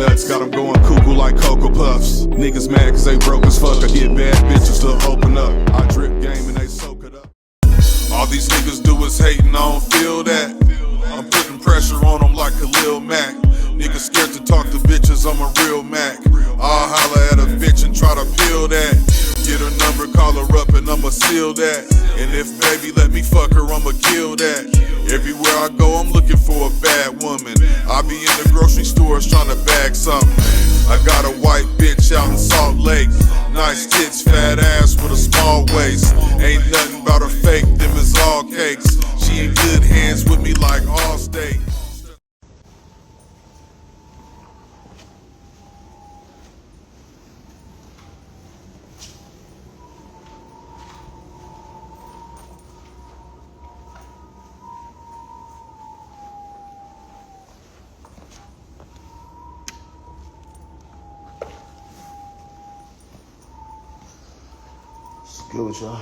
nuts, got them going cuckoo like Cocoa Puffs. Niggas mad cause they broke as fuck. I get bad bitches to open up. I drip game and they soak it up. All these niggas do is hating, I don't feel that. I'm putting pressure on them like Khalil Mack. Niggas scared to talk to bitches, I'm a real Mac. I'll holler at a bitch and try to peel that. Get her number, call her up and I'ma seal that. And if baby let me fuck her, I'ma kill that. Everywhere I go, I'm looking for a bad woman. I be in the grocery stores trying to bag something. I got a white bitch out in Salt Lake. Nice tits, fat ass with a small waist. Ain't nothing about her fake, them is all cakes. She in good hands with me like Allstate. Good with y'all.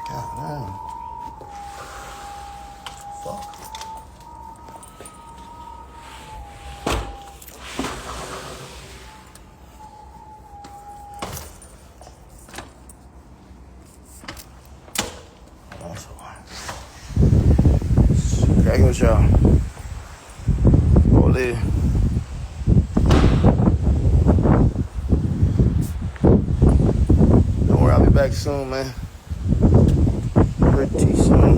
God damn. Fuck. That's all. Cracking with y'all. Holy. I'll be back soon, man. Pretty soon.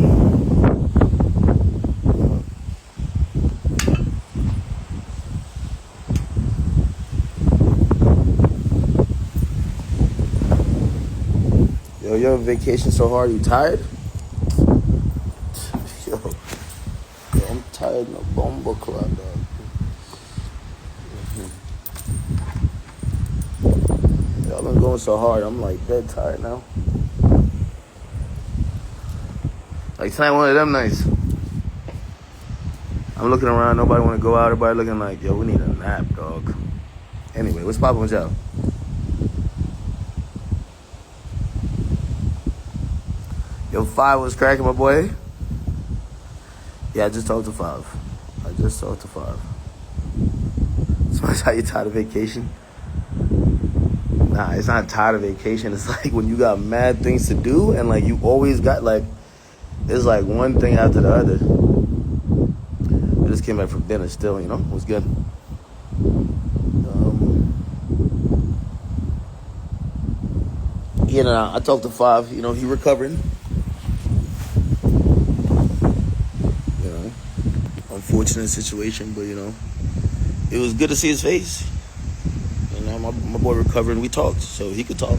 Yo, you're on vacation so hard, you tired? Yo, I'm tired in a bomba club, dog. I've been going so hard, I'm like dead tired now. Like tonight, one of them nights. I'm looking around, nobody want to go out, everybody looking like, yo, we need a nap, dog. Anyway, what's poppin' with y'all? Yo, 5 was cracking, my boy. Yeah, I just talked to 5. Somebody how you tired of vacation? Nah, it's not tired of vacation. It's like when you got mad things to do and like you always got like, it's like one thing after the other. I just came back from dinner still, you know, it was good. Yeah, nah, I talked to 5, you know, he recovering. You know, unfortunate situation, but you know, it was good to see his face. My boy recovered and we talked, so he could talk.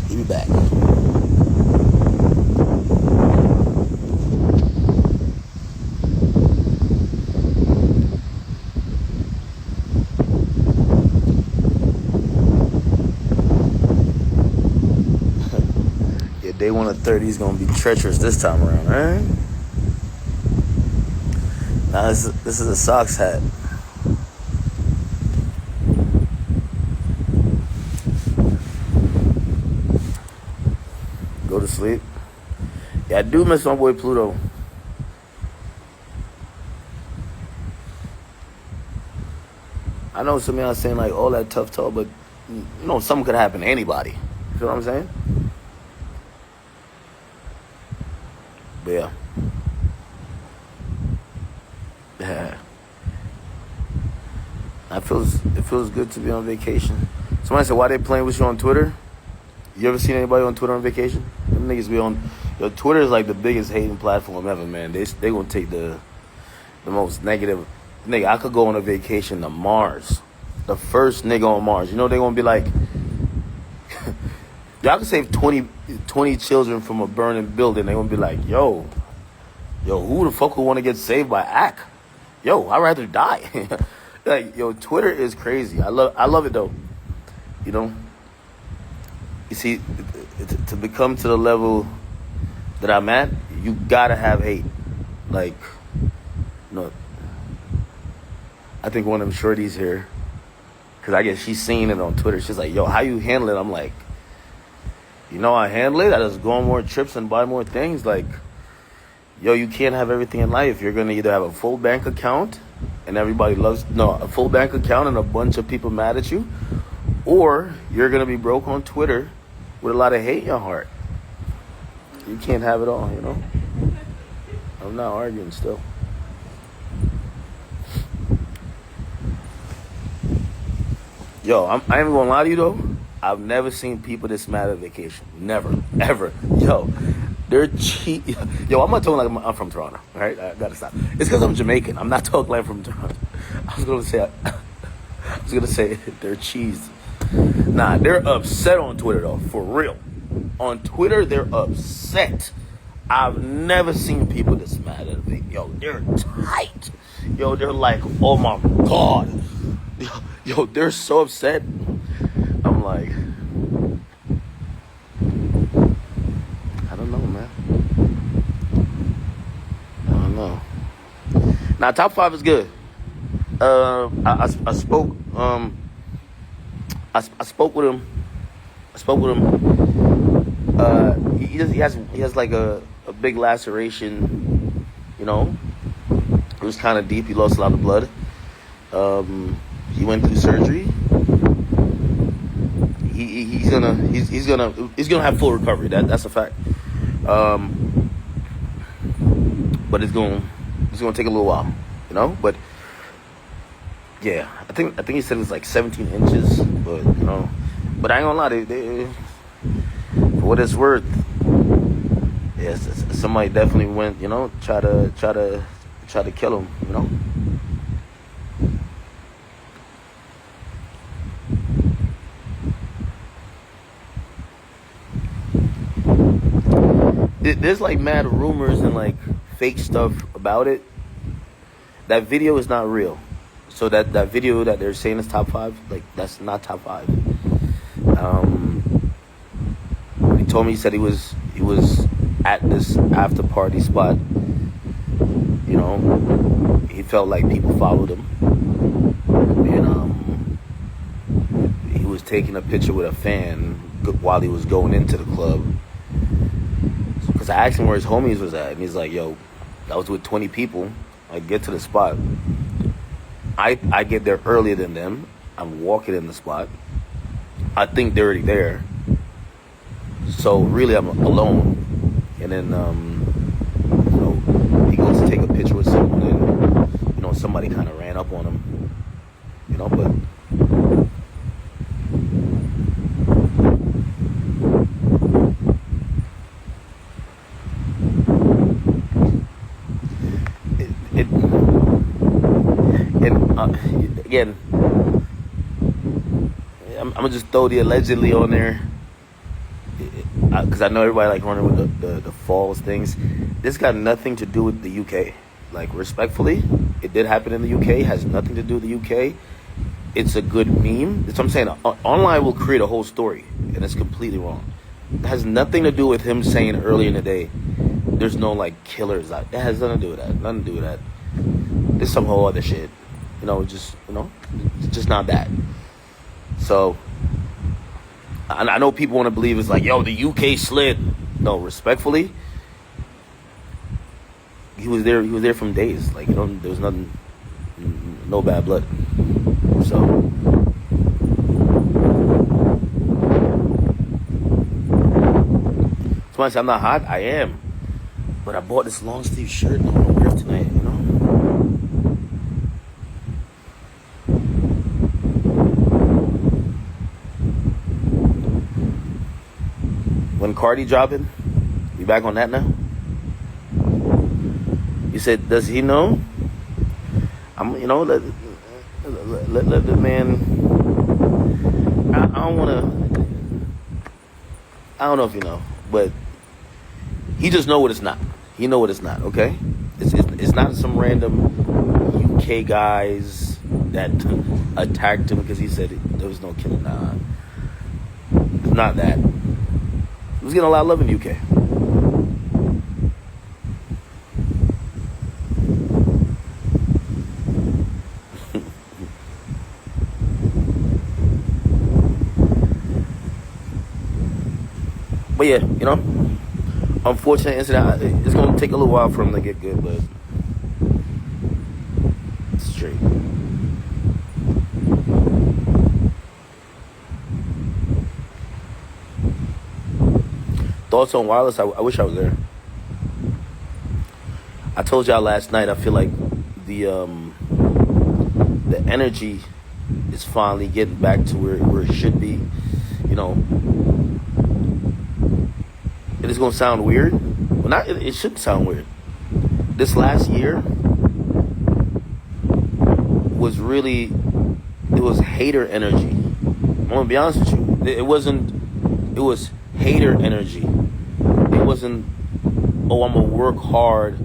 He'll be back. Yeah, day 1 of 30 is gonna be treacherous this time around, right? Now this is a Sox hat. Go to sleep. Yeah, I do miss my boy Pluto. I know some of y'all saying like all that tough talk, but you know something could happen to anybody. You feel what I'm saying? But yeah. Yeah. It feels good to be on vacation. Somebody said, why they playing with you on Twitter? You ever seen anybody on Twitter on vacation? Them niggas be on... Yo, Twitter is like the biggest hating platform ever, man. They gonna take the most negative... Nigga, I could go on a vacation to Mars. The first nigga on Mars. You know they gonna be like... Y'all can save 20 children from a burning building. They gonna be like, yo, who the fuck would want to get saved by Ak? Yo, I'd rather die. Like, yo, Twitter is crazy. I love it though. You know, you see, to become to the level that I'm at, you gotta have hate. Like, you know, I think one of them shorties here, because I guess she's seen it on Twitter. She's like, yo, how you handle it? I'm like, You know, I handle it. I just go on more trips and buy more things. Like, yo, you can't have everything in life. You're gonna either have a full bank account and everybody loves a full bank account and a bunch of people mad at you, or you're gonna be broke on Twitter with a lot of hate in your heart. You can't have it all, you know. I'm not arguing still. Yo, I ain't even gonna lie to you though. I've never seen people this mad at vacation. Never, ever. Yo, they're cheap. Yo, I'm not talking like I'm from Toronto, right? I gotta stop. It's because I'm Jamaican. I'm not talking like I'm from Toronto. I was gonna say they're cheese. Nah, they're upset on Twitter though, for real. On Twitter, they're upset. I've never seen people this mad at vacation. Yo, they're tight. Yo, they're like, oh my God. Yo, they're so upset. I'm like, I don't know, man. I don't know. Now, top 5 is good. I spoke. I spoke with him. He has like a big laceration. You know, it was kind of deep. He lost a lot of blood. He went through surgery. He's gonna have full recovery. That's a fact. But it's gonna take a little while, you know. But yeah, I think he said it's like 17 inches. But you know, but I ain't gonna lie, they for what it's worth, yes, somebody definitely went, you know, try to kill him, you know. There's like mad rumors and like fake stuff about it. That video is not real. So that video that they're saying is top 5, like that's not top 5. He told me, he said he was at this after party spot. You know, he felt like people followed him, and he was taking a picture with a fan while he was going into the club. Because I asked him where his homies was at, and he's like, yo, I was with 20 people. I get to the spot. I get there earlier than them. I'm walking in the spot. I think they're already there. So really, I'm alone. And then, you know, he goes to take a picture with someone, and, you know, somebody kind of ran up on him. You know, but... Again, I'm gonna just throw the allegedly on there because I know everybody like running with the false things. This got nothing to do with the UK. Like, respectfully, it did happen in the UK. It has nothing to do with the UK. It's a good meme. That's what I'm saying. Online will create a whole story, and it's completely wrong. It has nothing to do with him saying earlier in the day, there's no like killers out. It has nothing to do with that. Nothing to do with that. There's some whole other shit. You know, just not that. So, I know people want to believe it's like, yo, the UK slid. No, respectfully, he was there from days. Like, you know, there was nothing, no bad blood. So, so I say I'm not hot. I am, but I bought this long sleeve shirt and I'm gonna wear it tonight. You know. When Cardi dropping, we back on that now? You said, does he know? You know, let the man. I don't know if you know, but he just know what it's not. He know what it's not. Okay, it's not some random UK guys that attacked him because he said there was no killing. Nah, it's not that. He was getting a lot of love in the UK. But yeah, unfortunate incident. It's gonna take a little while for him to get good, but straight. Thoughts on Wireless? I wish I was there. I told y'all last night. I feel like the energy is finally getting back to where it should be. It is gonna sound weird. Well, not it shouldn't sound weird. This last year was it was hater energy. I'm gonna be honest with you. It was hater energy. It wasn't, oh, I'm gonna work hard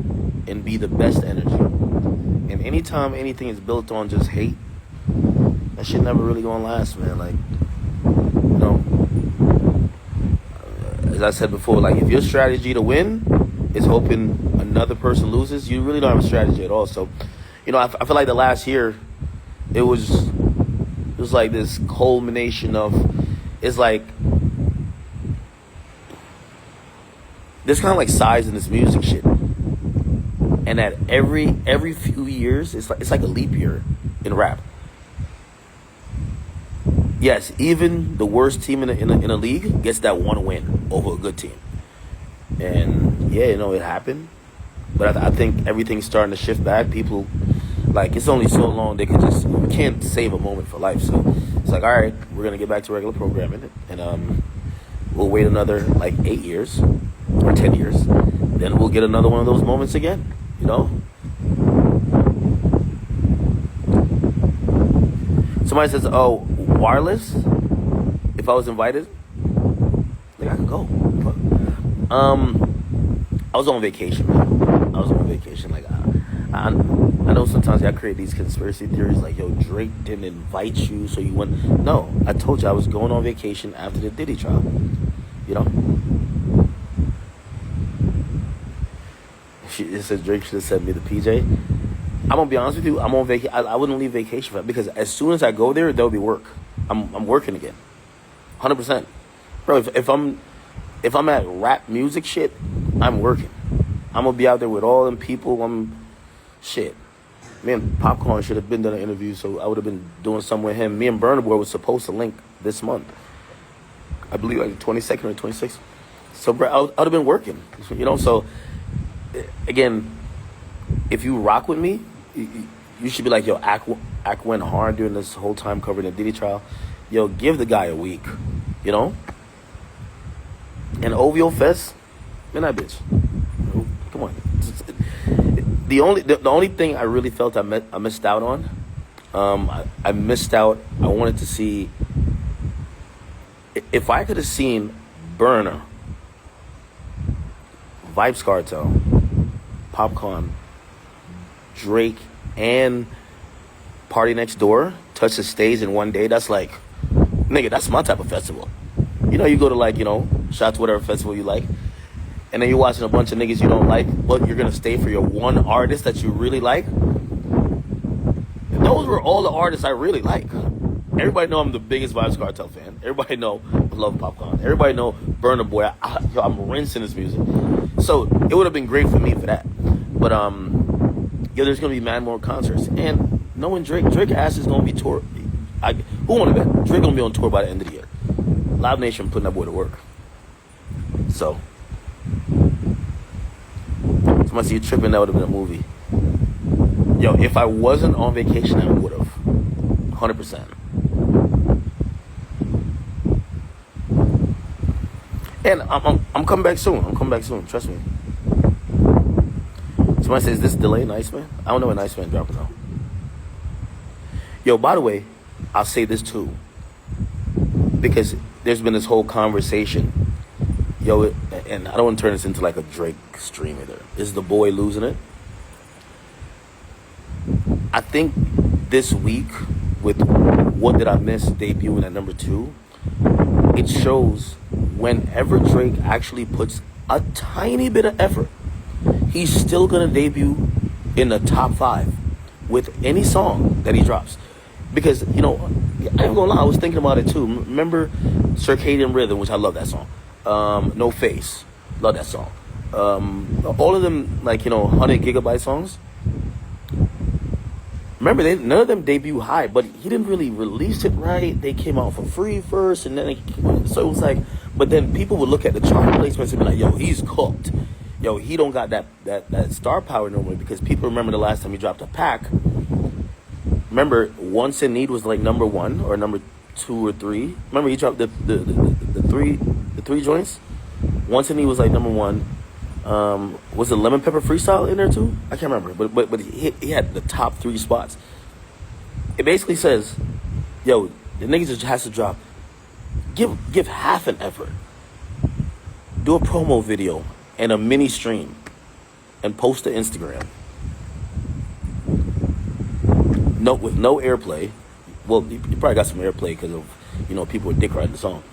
and be the best energy. And anytime anything is built on just hate, that shit never really gonna last, man. Like, as I said before, like, if your strategy to win is hoping another person loses, you really don't have a strategy at all. So, I feel like the last year, it was like this culmination of, it's like, there's kind of like size in this music shit. And at every few years, it's like a leap year in rap. Yes, even the worst team in a league gets that one win over a good team. And yeah, it happened. But I think everything's starting to shift back. People, like, it's only so long you can't save a moment for life. So it's like, all right, we're going to get back to regular programming. And we'll wait another, 8 years or 10 years. Then we'll get another one of those moments again, Somebody says, oh, Wireless? If I was invited, I could go. I was on vacation, man. I I know sometimes y'all create these conspiracy theories like, yo, Drake didn't invite you, so you went. No, I told you I was going on vacation after the Diddy trial. It says Drake should have sent me the PJ. I'm gonna be honest with you. I'm on vacation. I wouldn't leave vacation for that because as soon as I go there, there'll be work. I'm working again, 100%, bro. If I'm at rap music shit, I'm working. I'm gonna be out there with all them people. Me and Popcorn should have been done an interview, so I would have been doing something with him. Me and Burna Boy was supposed to link this month. I believe like the 22nd or 26th. So, bro, I would have been working. So again, if you rock with me, you should be like, yo, Ak went hard during this whole time covering the Diddy trial. Yo, give the guy a week, And OVO Fest, man, that bitch. Come on. The only thing I really felt I missed out on, I missed out. I wanted to see, if I could have seen Burna, Vibes Cartel, Popcorn, Drake, and Party Next Door touch the stage in one day, that's like, nigga, that's my type of festival. You go to shout to whatever festival you like, and then you're watching a bunch of niggas you don't like, but you're gonna stay for your one artist that you really like. And those were all the artists I really like. Everybody know I'm the biggest Vibes Cartel fan. Everybody know I love Popcorn. Everybody know Burna Boy. I'm rinsing his music. So it would have been great for me for that. But there's gonna be mad more concerts, and knowing Drake ass is gonna be tour. Who wanna bet? Drake gonna be on tour by the end of the year. Live Nation putting that boy to work. So somebody see you tripping, that would have been a movie. Yo, if I wasn't on vacation, I would have, 100%. And I'm coming back soon. Trust me. Somebody says, is this delayed in Iceman? I don't know when Iceman dropping though. Yo, by the way, I'll say this too, because there's been this whole conversation. Yo, and I don't want to turn this into like a Drake stream either. Is the boy losing it? I think this week, with What Did I Miss debuting at number 2, it shows whenever Drake actually puts a tiny bit of effort, he's still going to debut in the top 5 with any song that he drops. Because, I ain't gonna lie, I was thinking about it too. Remember Circadian Rhythm, which I love that song. No Face, love that song. All of them, like, 100 GB songs. Remember, none of them debut high, but he didn't really release it right. They came out for free first, and then so it was like. But then people would look at the chart placements and be like, "Yo, he's cooked. Yo, he don't got that star power no more." Because people remember the last time he dropped a pack. Remember, Once in Need was like number 1 or number 2 or 3. Remember, he dropped the three joints. Once in Need was like number 1. Was it Lemon Pepper Freestyle in there too? I can't remember, but he had the top 3 spots. It basically says, yo, the nigga just has to drop. Give half an effort. Do a promo video and a mini stream, and post to Instagram. No, with no airplay. Well, you probably got some airplay because of people were dick riding the song.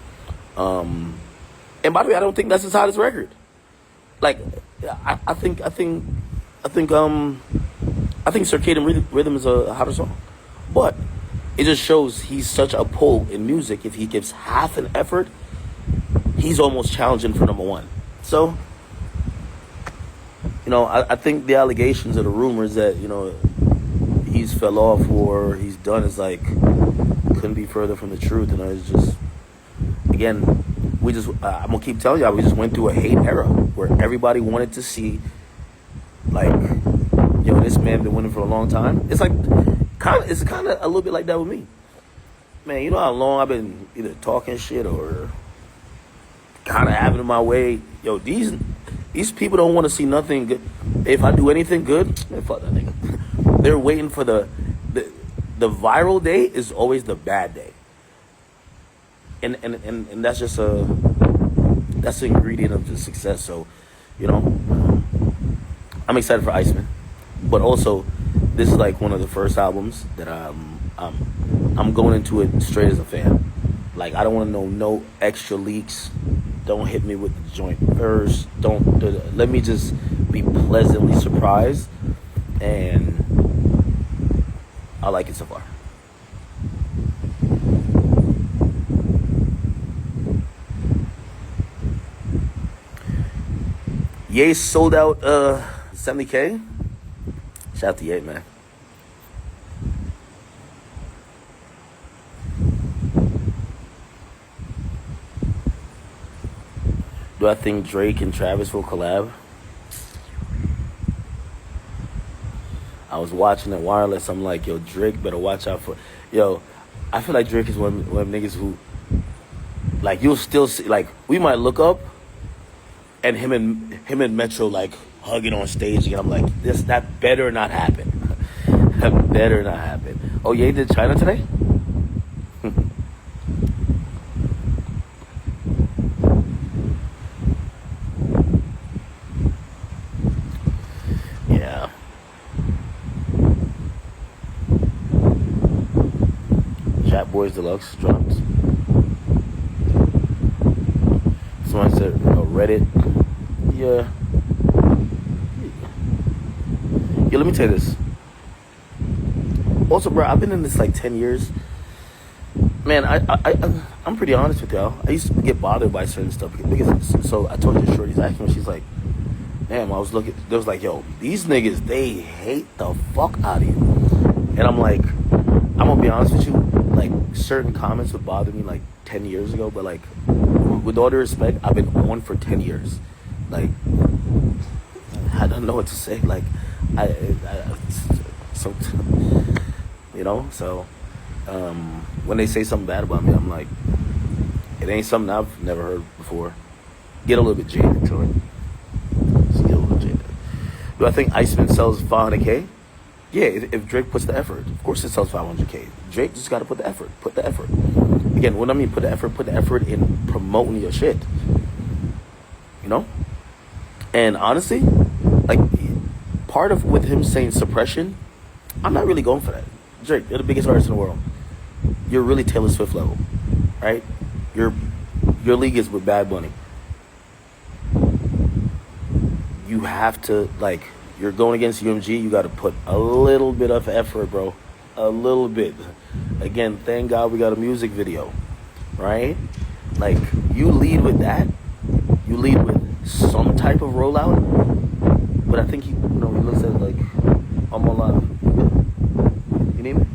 And by the way, I don't think that's his hottest record. Like, I think Circadian Rhythm is a hotter song, but it just shows he's such a pull in music. If he gives half an effort, he's almost challenging for number 1. So, I think the allegations or the rumors that he's fell off or he's done is like couldn't be further from the truth. It's just, again, I'm gonna keep telling y'all, we just went through a hate era where everybody wanted to see, like, this man been winning for a long time. It's like it's kind of a little bit like that with me, man. You know how long I've been either talking shit or kind of having it my way. Yo, these people don't want to see nothing good. If I do anything good, man, fuck that nigga. They're waiting for the viral day is always the bad day. And that's just that's the ingredient of the success. So, I'm excited for Iceman, but also this is like one of the first albums that I'm going into it straight as a fan. Like, I don't want to know no extra leaks. Don't hit me with the joint first. Let me just be pleasantly surprised, and I like it so far. Ye sold out 70K. Shout out to Ye, man. Do I think Drake and Travis will collab? I was watching it wireless. I'm like, yo, Drake better watch out for. Yo, I feel like Drake is one of them niggas who, like, you'll still see, like, we might look up and him and Metro like hugging on stage again. I'm like, that better not happen. That better not happen. Oh, Ye did China today? Yeah. Chat Boys Deluxe dropped. Someone said Reddit. Yeah. Yo, let me tell you this. Also, bro, I've been in this like 10 years. Man, I'm pretty honest with y'all. I used to get bothered by certain stuff because so I told you Shorty's acting. She's like, damn, I was looking. There was like, yo, these niggas, they hate the fuck out of you. And I'm like, I'm gonna be honest with you. Like, certain comments would bother me like 10 years ago, but like, with all due respect, I've been on for 10 years. Like, I don't know what to say. Like, so, so, when they say something bad about me, I'm like, it ain't something I've never heard before. Get a little bit jaded to it. Just get a little jaded. Do I think Iceman sells 500K? Yeah, if Drake puts the effort. Of course it sells 500K. Drake just got to put the effort. Put the effort. Again, what I mean put the effort in promoting your shit. And honestly, like, part of with him saying suppression, I'm not really going for that. Drake, you're the biggest artist in the world. You're really Taylor Swift level, right? Your league is with Bad Bunny. You have to, like, you're going against UMG, you got to put a little bit of effort, bro. A little bit. Again, thank God we got a music video, right? Like, you lead with that, you lead with some type of rollout, but I think he looks at it like I'm alive. You need me?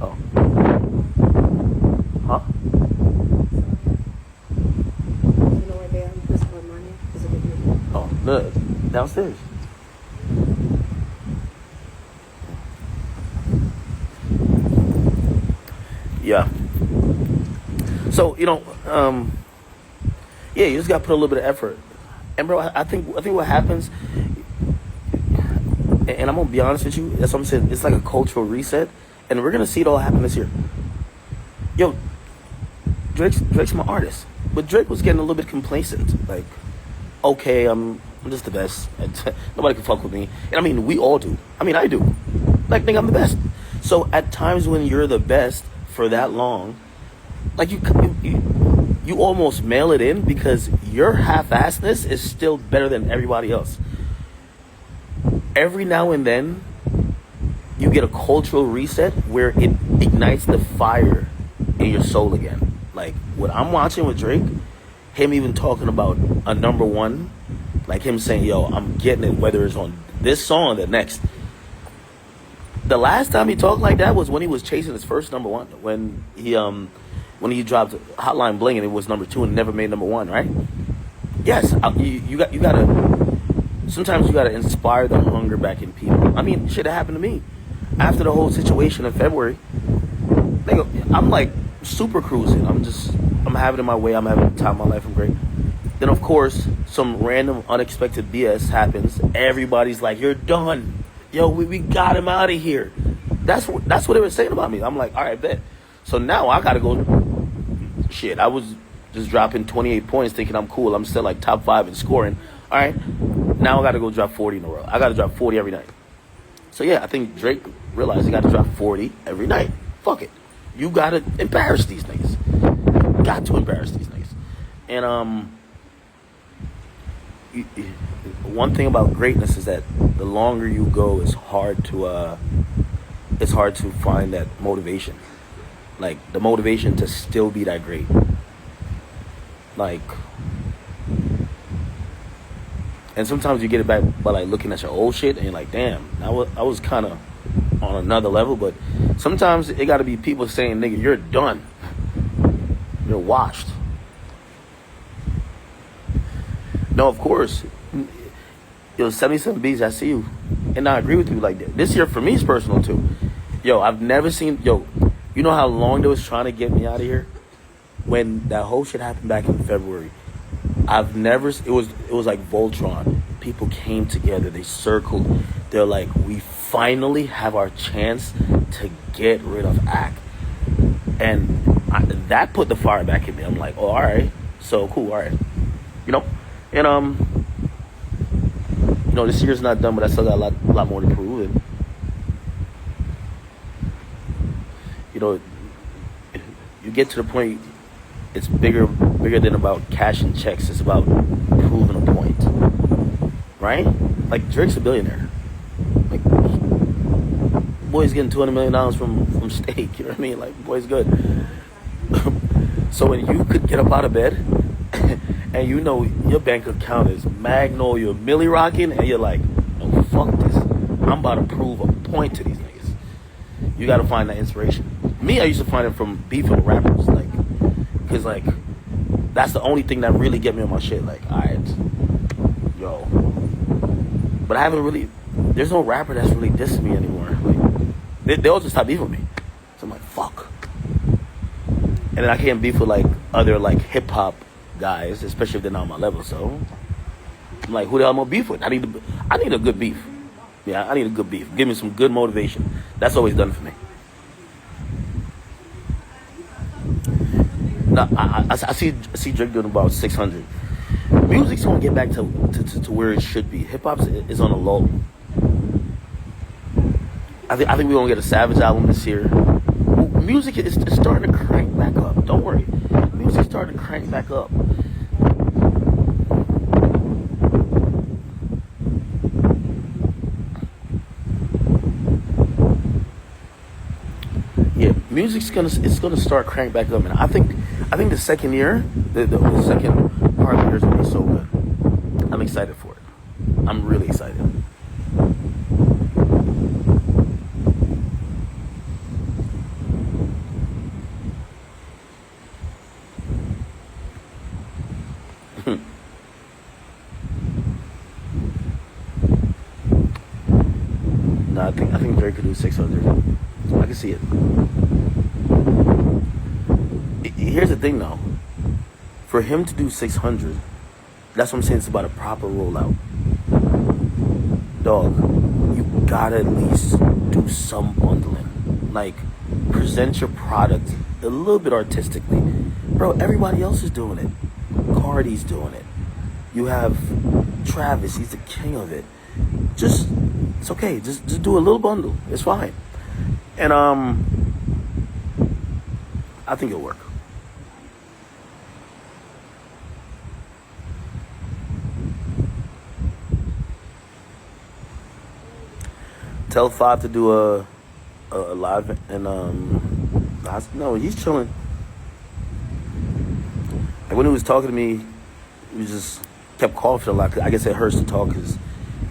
Oh, huh? You know where they are? This is money. Is it good? Oh, no, downstairs. Yeah. So yeah, you just got to put a little bit of effort. And bro, I think what happens, and I'm gonna be honest with you, that's what I'm saying. It's like a cultural reset, and we're gonna see it all happen this year. Yo, Drake's my artist, but Drake was getting a little bit complacent. Like, okay, I'm just the best. Nobody can fuck with me, and I mean, we all do. I mean, I do. Like, nigga, I'm the best. So at times when you're the best for that long, like you almost mail it in because your half-assedness is still better than everybody else. Every now and then, you get a cultural reset where it ignites the fire in your soul again. Like, what I'm watching with Drake, him even talking about a number one, like him saying, yo, I'm getting it, whether it's on this song or the next. The last time he talked like that was when he was chasing his first number one, when he dropped Hotline Bling and it was number 2 and never made number 1, right? Yes, you gotta. Sometimes you gotta inspire the hunger back in people. I mean, shit that happened to me after the whole situation in February. I'm like super cruising. I'm having it my way. I'm having the time of my life. I'm great. Then of course, some random unexpected BS happens. Everybody's like, "You're done. Yo, we got him out of here." That's what they were saying about me. I'm like, all right, bet. So now I gotta go. Shit, I was just dropping 28 points thinking I'm cool. I'm still like top 5 in scoring. All right, now I gotta go drop 40 in a row. I gotta drop 40 every night. So yeah, I think Drake realized he gotta drop 40 every night. Fuck it. You gotta embarrass these niggas. Got to embarrass these niggas. And one thing about greatness is that the longer you go, it's hard to find that motivation. Like, the motivation to still be that great. Like, and sometimes you get it back by like looking at your old shit and you're like, damn, I was kind of on another level. But sometimes it got to be people saying, nigga, you're done. You're washed. No, of course. Yo, 77 Bs, I see you. And I agree with you. Like, this year for me is personal too. Yo, I've never seen, you know how long they was trying to get me out of here? When that whole shit happened back in February, it was like Voltron. People came together, they circled. They're like, we finally have our chance to get rid of Ak. And that put the fire back in me. I'm like, oh, all right. So cool, all right. And this year's not done, but I still got a lot more to prove. And you get to the point, it's bigger than about cashing checks. It's about proving a point, right? Like, Drake's a billionaire. Like, boy's getting $200 million from Stake. You know what I mean? Like, boy's good. So when you could get up out of bed and your bank account is Magnolia, Millie rocking, and you're like, no, fuck this. I'm about to prove a point to these niggas. You got to find that inspiration. Me, I used to find it from beefing with rappers, like, cause like that's the only thing that really get me on my shit. Like, alright, yo, but I haven't really. There's no rapper that's really dissing me anymore. Like, they all just stop beefing with me. So I'm like, fuck. And then I can't beef with like other like hip hop guys, especially if they're not on my level. So I'm like, who the hell am I beef with? I need a good beef. Yeah, I need a good beef. Give me some good motivation. That's always done for me. Now, I see Drake doing about 600. Music's gonna get back to where it should be. Hip hop is on a lull. I think we're gonna get a Savage album this year. Music is starting to crank back up. Don't worry, music's starting to crank back up. Yeah, music's gonna start crank back up, and I think the second year, the second part of the year is gonna be so good. I'm excited for it. I'm really excited. No, I think Drake could do 600. I can see it. Here's the thing, though. For him to do 600, that's what I'm saying. It's about a proper rollout. Dog, you gotta at least do some bundling. Like, present your product a little bit artistically. Bro, everybody else is doing it. Cardi's doing it. You have Travis, he's the king of it. It's okay. Just do a little bundle. It's fine. And I think it'll work. Tell Five to do a live and no, he's chilling. Like when he was talking to me, he was just kept coughing a lot. I guess it hurts to talk because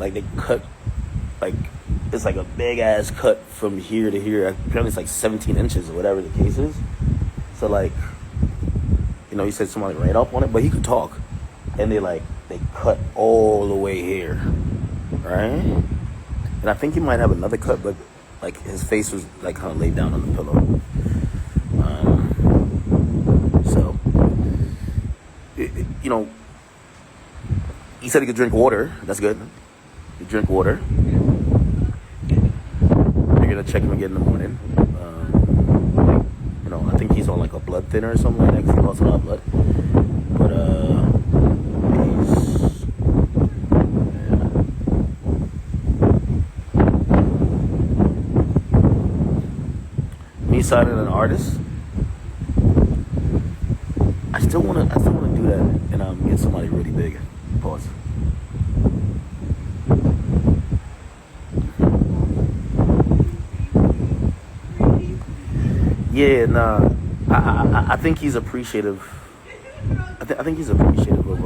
like they cut, like it's like a big ass cut from here to here. Apparently it's like 17 inches or whatever the case is. So like, you know, he said somebody right up on it, but he could talk, and they cut all the way here, right? And I think he might have another cut, but like his face was like kind of laid down on the pillow. So, you know, he said he could drink water. That's good. You drink water. You're gonna check him again in the morning. You know, I think he's on like a blood thinner or something like that because he lost a lot of blood. But me signing an artist, I still wanna do that and get somebody really big. Pause. Yeah, nah. I think he's appreciative. I think he's appreciative of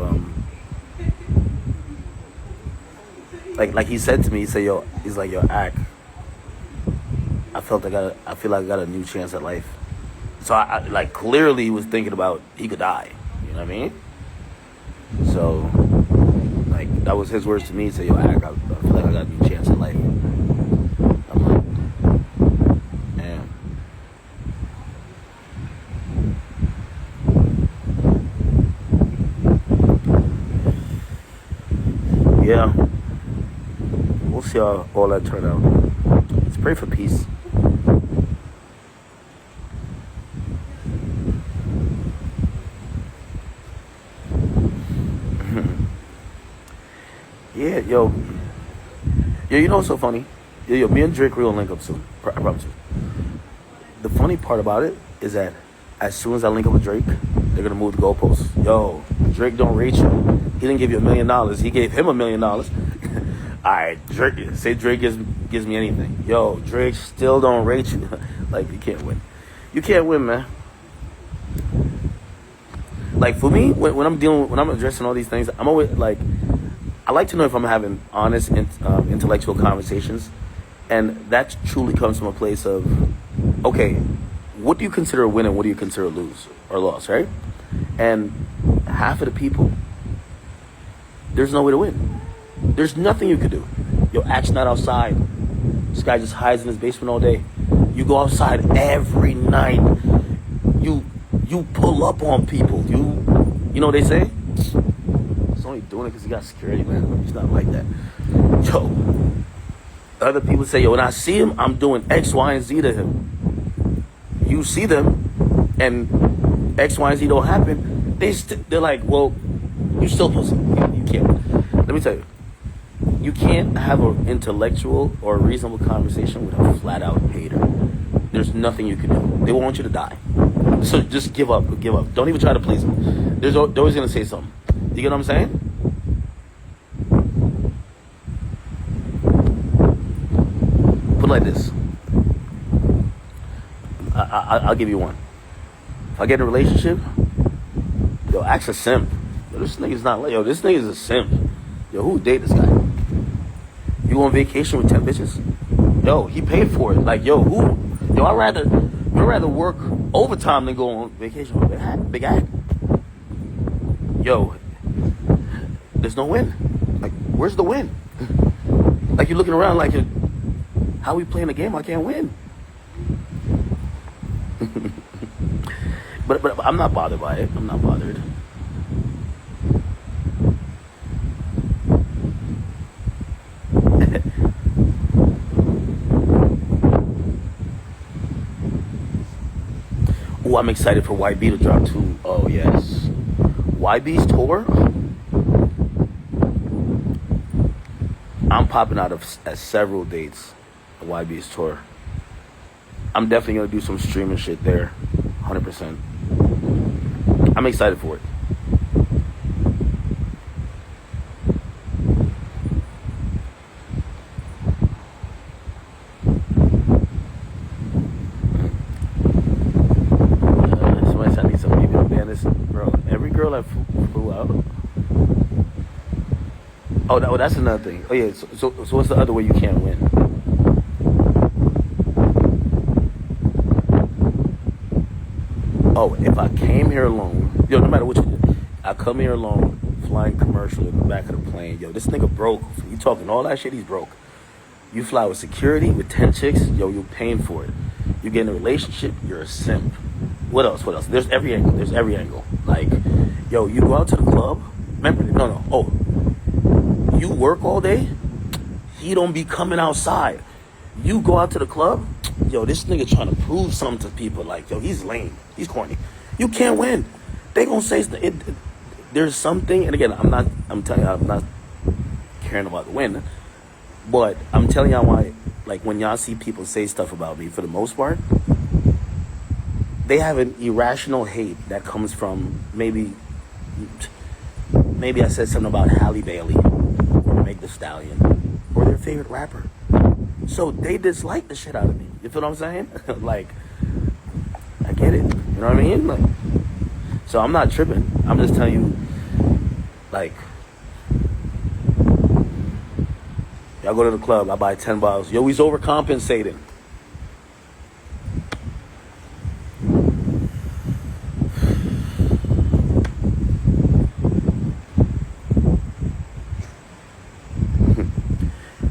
like he said to me. He said, "Yo," he's like, "Yo, Ak, I feel like I got a new chance at life." So I like clearly was thinking about he could die. You know what I mean? So like that was his words to me. He said, "Yo, Ak, I feel like I got a new chance at life." I'm like, damn. Yeah, we'll see how all that turn out. Let's pray for peace. Yeah, yo, you know what's so funny? Yo, me and Drake will link up soon. I promise you. The funny part about it is that as soon as I link up with Drake, they're gonna move the goalposts. Yo, Drake don't rate you. He didn't give you $1 million. He gave him $1 million. All right, Drake. Say Drake gives me anything. Yo, Drake still don't rate you. Like you can't win. You can't win, man. Like for me, when I'm addressing all these things, I'm always like, I like to know if I'm having honest, intellectual conversations, and that truly comes from a place of, okay, what do you consider a win and what do you consider a lose or loss, right? And half of the people, there's no way to win. There's nothing you could do. Yo, Ak's not outside. This guy just hides in his basement all day. You go outside every night. You pull up on people. You know what they say? He's only doing it because he got security, man. He's not like that. Yo, other people say, yo, when I see him, I'm doing X, Y, and Z to him. You see them, and X, Y, and Z don't happen. They're like, well, you still pussy. You can't. Let me tell you, you can't have an intellectual or a reasonable conversation with a flat-out hater. There's nothing you can do. They want you to die. So just give up. Give up. Don't even try to please them. They're always going to say something. You get what I'm saying? Put it like this. I'll give you one. If I get in a relationship, yo, Ak's a simp. This nigga's not. Yo, this nigga's a simp. Yo, who would date this guy? You on vacation with 10 bitches? Yo, he paid for it. Like, yo, who? Yo, I'd rather work overtime than go on vacation with Big Act. Yo, there's no win. Like, where's the win? Like, you're looking around like, how we playing the game? I can't win. But I'm not bothered by it. I'm not bothered. Oh, I'm excited for YB to drop too. Oh, yes. YB's tour? I'm popping out at several dates of YB's tour. I'm definitely going to do some streaming shit there. 100%. I'm excited for it. Somebody said I need some baby to ban this. Bro, every girl that flew out. Oh, that's another thing. Oh, yeah. So what's the other way you can't win? Oh, if I came here alone, yo, no matter what you do, I come here alone, flying commercial in the back of the plane. Yo, this nigga broke. You talking all that shit, he's broke. You fly with security, with 10 chicks, yo, you're paying for it. You get in a relationship, you're a simp. What else? There's every angle. Like, yo, you go out to the club. Remember, no. Oh, you work all day, he don't be coming outside. You go out to the club, yo, this nigga trying to prove something to people. Like, yo, he's lame. He's corny. You can't win. They gonna say there's something, and again, I'm telling you, I'm not caring about the win, but I'm telling y'all why, like, when y'all see people say stuff about me, for the most part, they have an irrational hate that comes from maybe I said something about Halle Bailey, or Meg The Stallion, or their favorite rapper. So they dislike the shit out of me. You feel what I'm saying? Like, I get it. You know what I mean? Like, so I'm not tripping. I'm just telling you, like, y'all go to the club, I buy 10 bottles. Yo, he's overcompensating.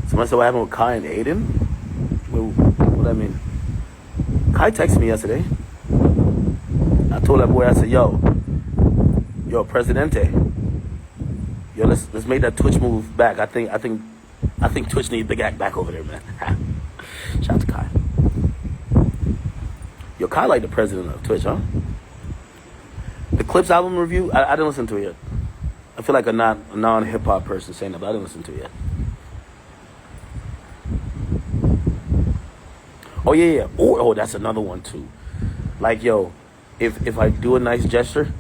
Somebody said what happened with Kai and Aiden? What that mean? Kai texted me yesterday. I told that boy, I said, yo, Presidente. Yo, let's make that Twitch move back. I think Twitch needs Big Act back over there, man. Shout out to Kai. Yo, Kai like the president of Twitch, huh? The Clips album review, I didn't listen to it yet. I feel like a non-hip hop person saying that, but I didn't listen to it yet. Oh, yeah. Oh, that's another one, too. Like, yo, if I do a nice gesture,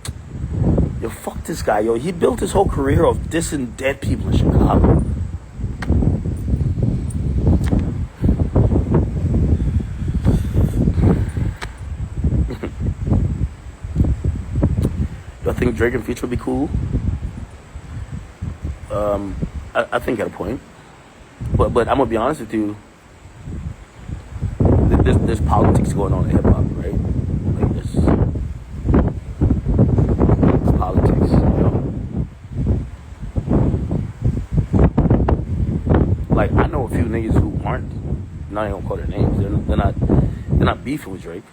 yo, fuck this guy, yo. He built his whole career of dissing dead people in Chicago. Do I think Drake and Future would be cool? I think at a point. But I'm going to be honest with you. There's politics going on in hip hop, right? Like there's politics, you know. Like I know a few niggas who aren't. Not even gonna call their names. They're not beefing with Drake,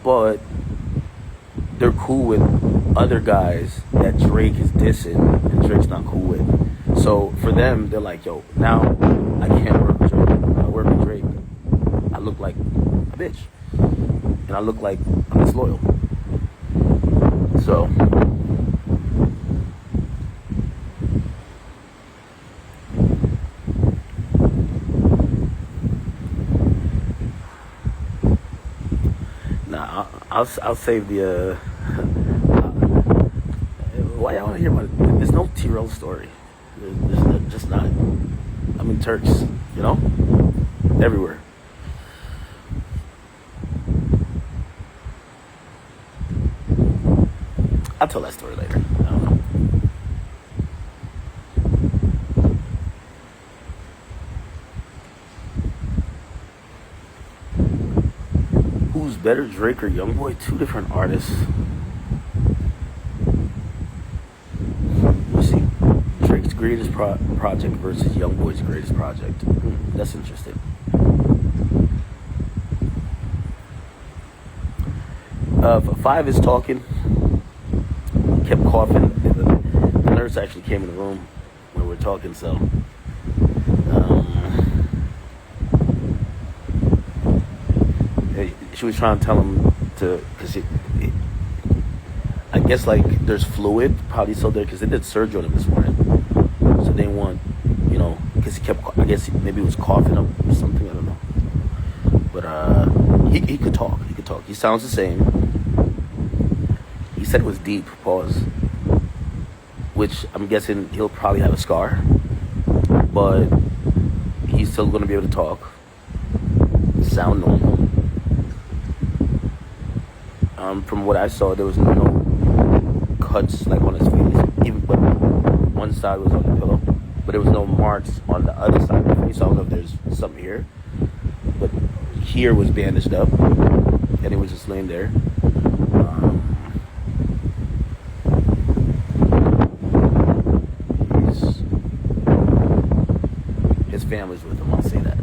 but they're cool with other guys that Drake is dissing and Drake's not cool with. So for them, they're like, yo, now I can't work with Drake. When I work with Drake, I look like a bitch. And I look like I'm disloyal. So nah, I'll save the why y'all want to hear about it? There's no T-Roll story. There's just not. I mean, Turks, you know, everywhere. I'll tell that story later. I don't know. better, Drake or YoungBoy? Two different artists. Let's see. Drake's greatest project versus YoungBoy's greatest project. That's interesting. Five is talking. Kept coughing. The nurse actually came in the room when we were talking, so. She was trying to tell him to, because I guess like there's fluid probably still there because they did surgery on him this morning, so they want, because he kept, I guess maybe he was coughing up or something, I don't know, but he could talk, he sounds the same. He said it was deep, pause, which I'm guessing he'll probably have a scar, but he's still going to be able to talk, sound normal. From what I saw, there was no cuts like on his face, even but one side was on the pillow, but there was no marks on the other side of the face. So I don't know if there's something here, but here was bandaged up, and he was just laying there. His family's with him, I'll say that.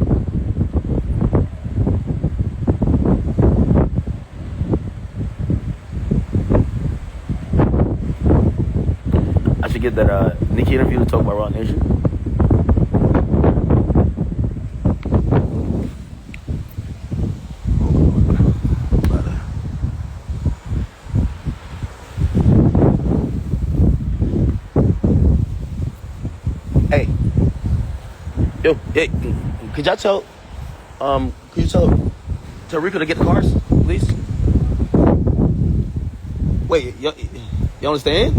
I should get that Nicki interview to talk about Raw Nation. Hey, yo, hey, could y'all tell, could you tell Rico to get the cars, please? Wait, you understand?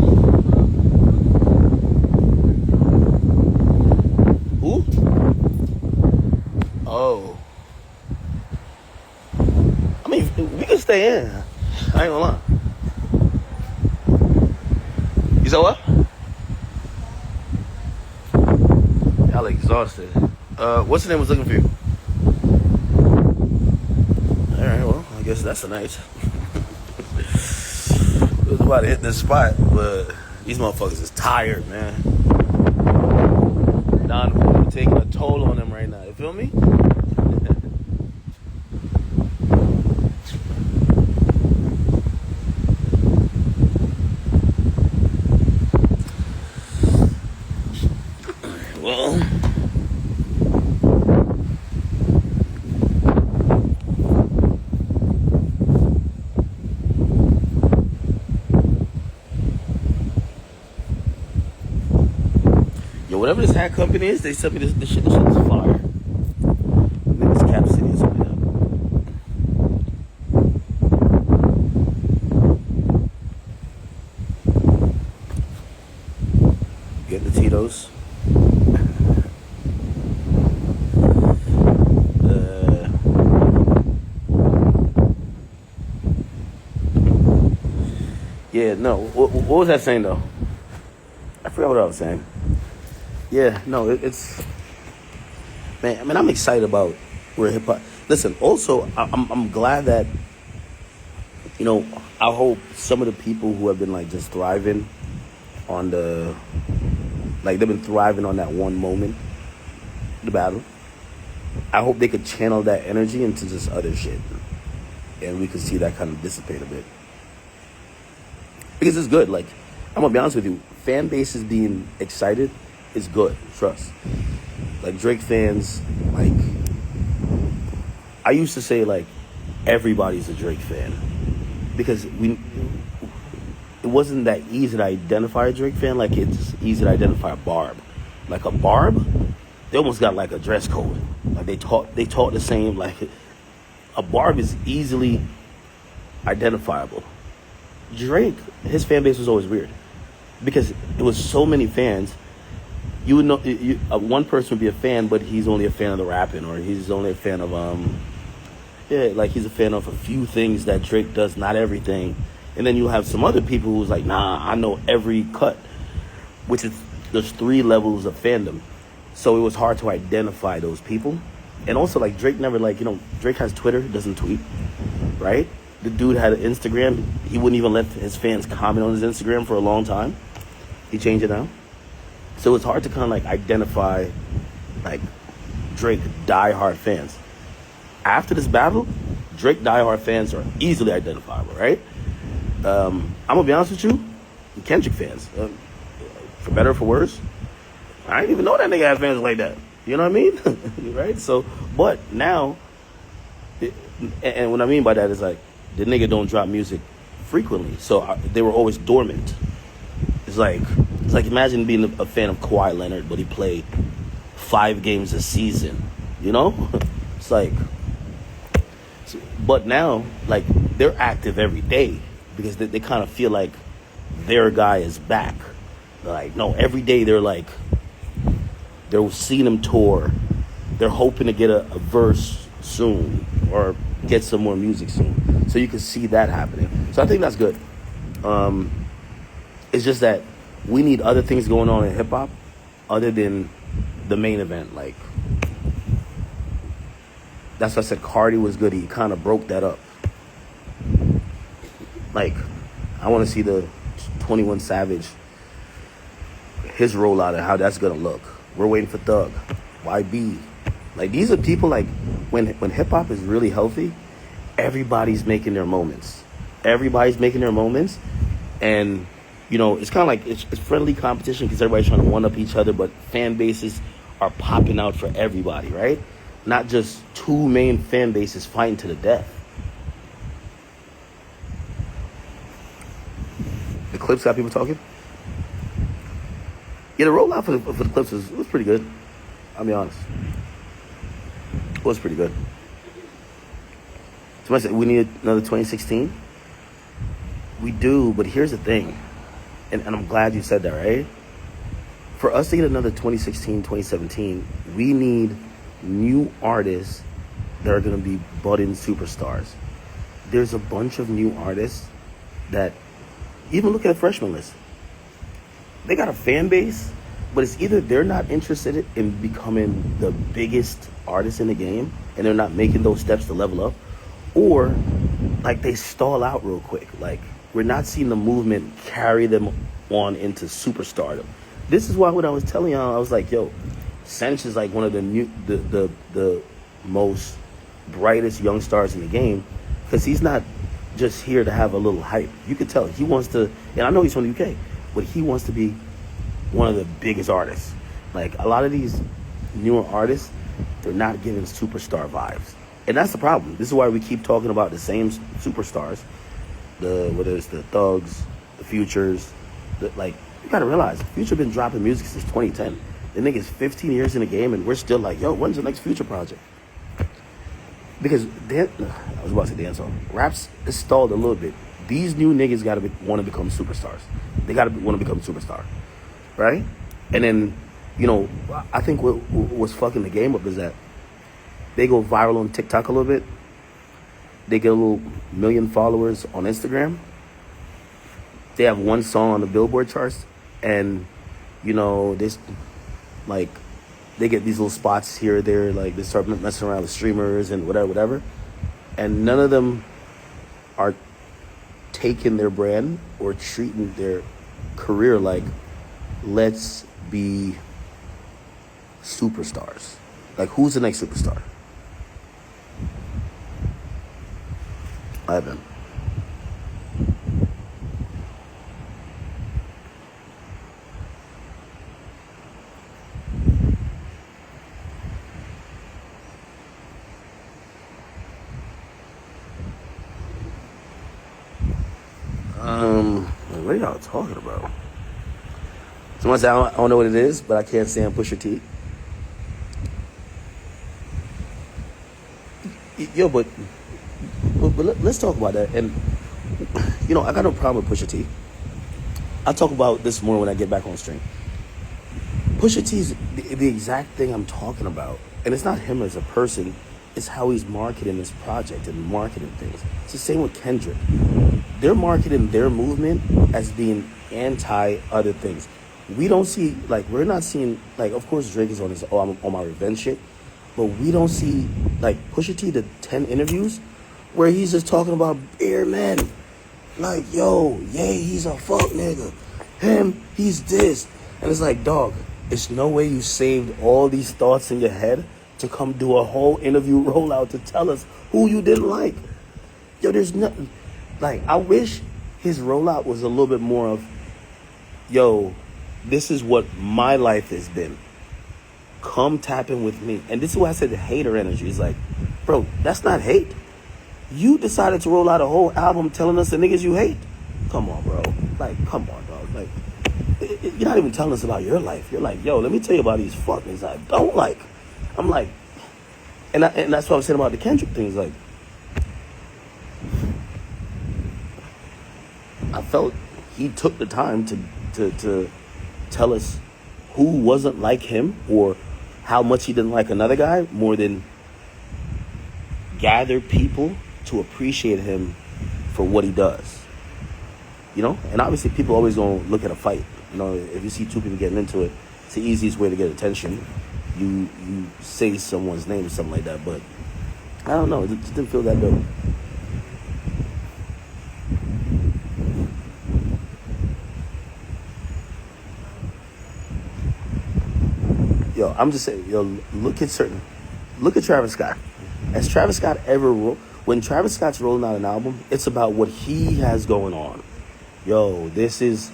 Who? Oh. I mean, we can stay in. I ain't gonna lie. You said what? Y'all exhausted. What's the name was looking for you? Alright, well, I guess that's a night. I was about to hit this spot, but these motherfuckers is tired, man. Don taking a toll on them right now. You feel me? Well, whatever this hat company is, they sent me this shit. This shit is fire. I think it's Cap City or something like that. Get the Tito's. Yeah, no. What was that saying though? I forgot what I was saying. Yeah, no, it's man. I mean, I'm excited about where hip hop. Listen, also, I'm glad that I hope some of the people who have been like just thriving on they've been thriving on that one moment, the battle. I hope they could channel that energy into just other shit, and we could see that kind of dissipate a bit. Because it's good. Like, I'm gonna be honest with you, fan bases being excited is good. Trust. Like Drake fans, like I used to say, like everybody's a Drake fan because it wasn't that easy to identify a Drake fan. Like it's easy to identify a Barb. Like a Barb, they almost got like a dress code. Like they talk the same. Like a Barb is easily identifiable. Drake, his fan base was always weird because it was so many fans. You would know one person would be a fan, but he's only a fan of the rapping, or he's only a fan of he's a fan of a few things that Drake does, not everything. And then you have some other people who's like, nah, I know every cut, which is there's 3 levels of fandom. So it was hard to identify those people. And also like Drake never Drake has Twitter, doesn't tweet. right? The dude had an Instagram. He wouldn't even let his fans comment on his Instagram for a long time. He changed it now. So it's hard to kind of like identify like Drake diehard fans. After this battle, Drake diehard fans are easily identifiable, right? I'm gonna be honest with you, Kendrick fans, for better or for worse, I didn't even know that nigga had fans like that. You know what I mean? Right? So, but now, and what I mean by that is like, the nigga don't drop music frequently, so they were always dormant. It's like imagine being a fan of Kawhi Leonard, but he played 5 games a season. You know, it's like. But now, like, they're active every day because they kind of feel like their guy is back. They're like, no, every day they're seeing him tour. They're hoping to get a verse soon or get some more music soon. So you can see that happening. So I think that's good. It's just that we need other things going on in hip hop other than the main event. Like, that's why I said Cardi was good. He kind of broke that up. Like, I want to see the 21 Savage, his rollout and how that's going to look. We're waiting for Thug, YB. Like, these are people, like, when hip-hop is really healthy, everybody's making their moments. Everybody's making their moments. And, you know, it's kind of like it's friendly competition because everybody's trying to one-up each other, but fan bases are popping out for everybody, right? Not just 2 main fan bases fighting to the death. The clips got people talking. Yeah, the rollout for the clips was pretty good. I'll be honest. It was pretty good. Somebody said we need another 2016. We do, but here's the thing. And I'm glad you said that, right? For us to get another 2016, 2017, we need new artists that are going to be budding superstars. There's a bunch of new artists that, even look at the freshman list, they got a fan base, but it's either they're not interested in becoming the biggest artist in the game and they're not making those steps to level up, or like they stall out real quick. Like, we're not seeing the movement carry them on into superstardom. This is why when I was telling y'all, I was like, yo, Sench is like one of the most brightest young stars in the game, because he's not just here to have a little hype. You could tell he wants to, and I know he's from the UK, but he wants to be one of the biggest artists. Like, a lot of these newer artists, they're not giving superstar vibes. And that's the problem. This is why we keep talking about the same superstars, whether it's the Thugs, the Futures, like, you gotta realize, Future been dropping music since 2010. The nigga's 15 years in the game, and we're still like, yo, when's the next Future project? Because I was about to say dancehall. Raps is stalled a little bit. These new niggas gotta want to become superstars. They gotta want to become superstar, right? And then, you know, I think what's fucking the game up is that they go viral on TikTok a little bit. They get a little million followers on Instagram. They have one song on the Billboard charts, and you know, this, like, they get these little spots here or there, like they start messing around with streamers and whatever, and none of them are taking their brand or treating their career like, let's be superstars. Like, who's the next superstar? Ivan. What are y'all talking about? Someone said, I don't know what it is, but I can't stand Pusha T. Yo, but let's talk about that. And, you know, I got no problem with Pusha T. I'll talk about this more when I get back on stream. Pusha T is the exact thing I'm talking about. And it's not him as a person. It's how he's marketing this project and marketing things. It's the same with Kendrick. They're marketing their movement as being anti other things. We don't see, like, we're not seeing, like, of course Drake is on his, I'm on my revenge shit, but we don't see, like, Pusha T, the 10 interviews where he's just talking about bare men. Like, yo, he's a fuck nigga. Him, he's this. And it's like, dog, there's no way you saved all these thoughts in your head to come do a whole interview rollout to tell us who you didn't like. Yo, there's nothing. Like, I wish his rollout was a little bit more of, yo, this is what my life has been. Come tap in with me. And this is why I said the hater energy. It's like, bro, that's not hate. You decided to roll out a whole album telling us the niggas you hate. Come on, bro. Like, come on, dog. Like, you're not even telling us about your life. You're like, yo, let me tell you about these fuck niggas I don't like. I'm like, and that's what I was saying about the Kendrick things. Like, I felt he took the time to tell us who wasn't like him or how much he didn't like another guy more than gather people to appreciate him for what he does. You know? And obviously people always gonna look at a fight. You know, if you see two people getting into it, it's the easiest way to get attention. You say someone's name or something like that, but I don't know, it just didn't feel that dope. Yo, I'm just saying, yo, look at Travis Scott. Has Travis Scott when Travis Scott's rolling out an album, it's about what he has going on. Yo, this is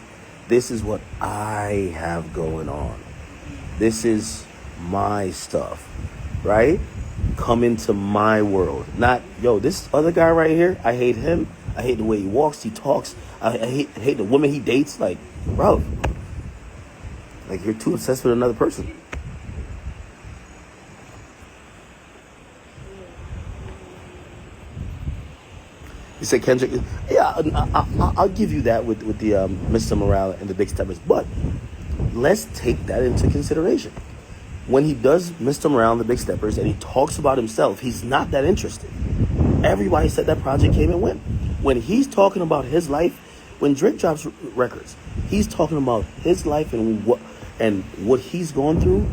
what I have going on. This is my stuff, right? Come into my world. Not, yo, this other guy right here, I hate him. I hate the way he walks, he talks. I hate the woman he dates. Like, bro, like you're too obsessed with another person. You said Kendrick, yeah, I'll give you that with the Mr. Morale and the Big Steppers, but let's take that into consideration. When he does Mr. Morale and the Big Steppers and he talks about himself, he's not that interested. Everybody said that project came and went. When he's talking about his life, when Drake drops records, he's talking about his life and what he's gone through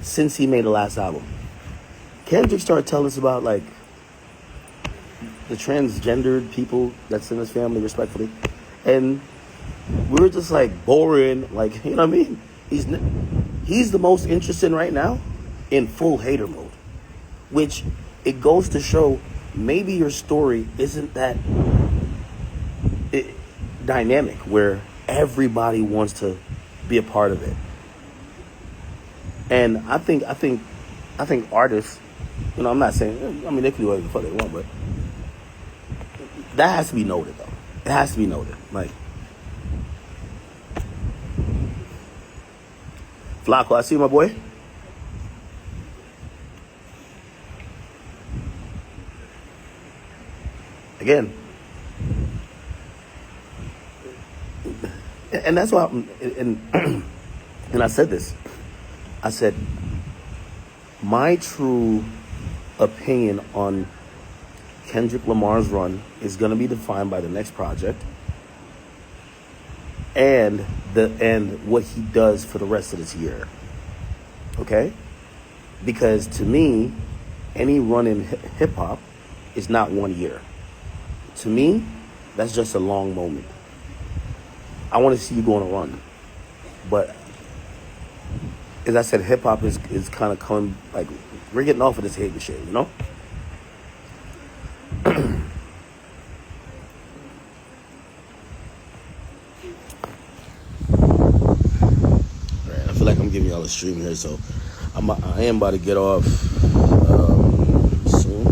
since he made the last album. Kendrick started telling us about, like, the transgendered people that's in his family, respectfully, and we were just like boring, like, you know what I mean? He's the most interested right now in full hater mode, which it goes to show maybe your story isn't that dynamic where everybody wants to be a part of it. And I think artists, you know, I'm not saying, I mean, they can do whatever the fuck they want, but that has to be noted, though. It has to be noted. Like, Flacco, I see my boy. Again. And that's why, and I said this. I said, my true opinion on Kendrick Lamar's run is going to be defined by the next project and what he does for the rest of this year. Okay? Because to me, any run in hip hop is not 1 year. To me, that's just a long moment. I want to see you go on a run. But as I said, hip hop is kind of coming, like, we're getting off of this hating shit, you know? I feel like I'm giving y'all a stream here, so I am about to get off soon.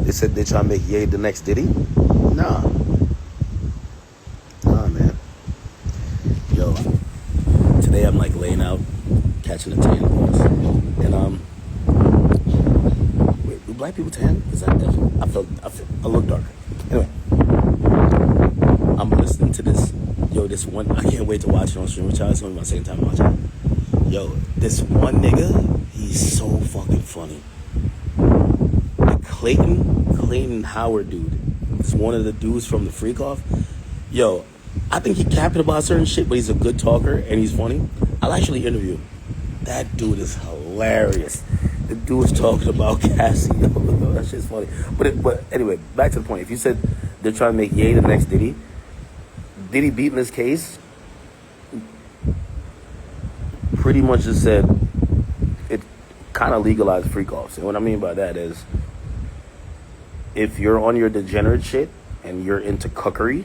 They said they try to make Ye the next Diddy. Nah, man. Yo, today I'm like laying out, catching a tan, and wait, do black people tan? Is that different? I feel a little darker. Anyway, I'm listening to this. Yo, this one, I can't wait to watch it on stream with y'all. It's gonna be my second time watching it. Yo, this one nigga, he's so fucking funny. The Clayton Howard dude. It's one of the dudes from the Freak Off. Yo, I think he capping about certain shit, but he's a good talker and he's funny. I'll actually interview him. That dude is hilarious. The dude was talking about Cassie. That shit's funny. But anyway, back to the point. If you said they're trying to make Ye the next Diddy beating this case pretty much just said it kind of legalized freak offs. And what I mean by that is if you're on your degenerate shit and you're into cuckery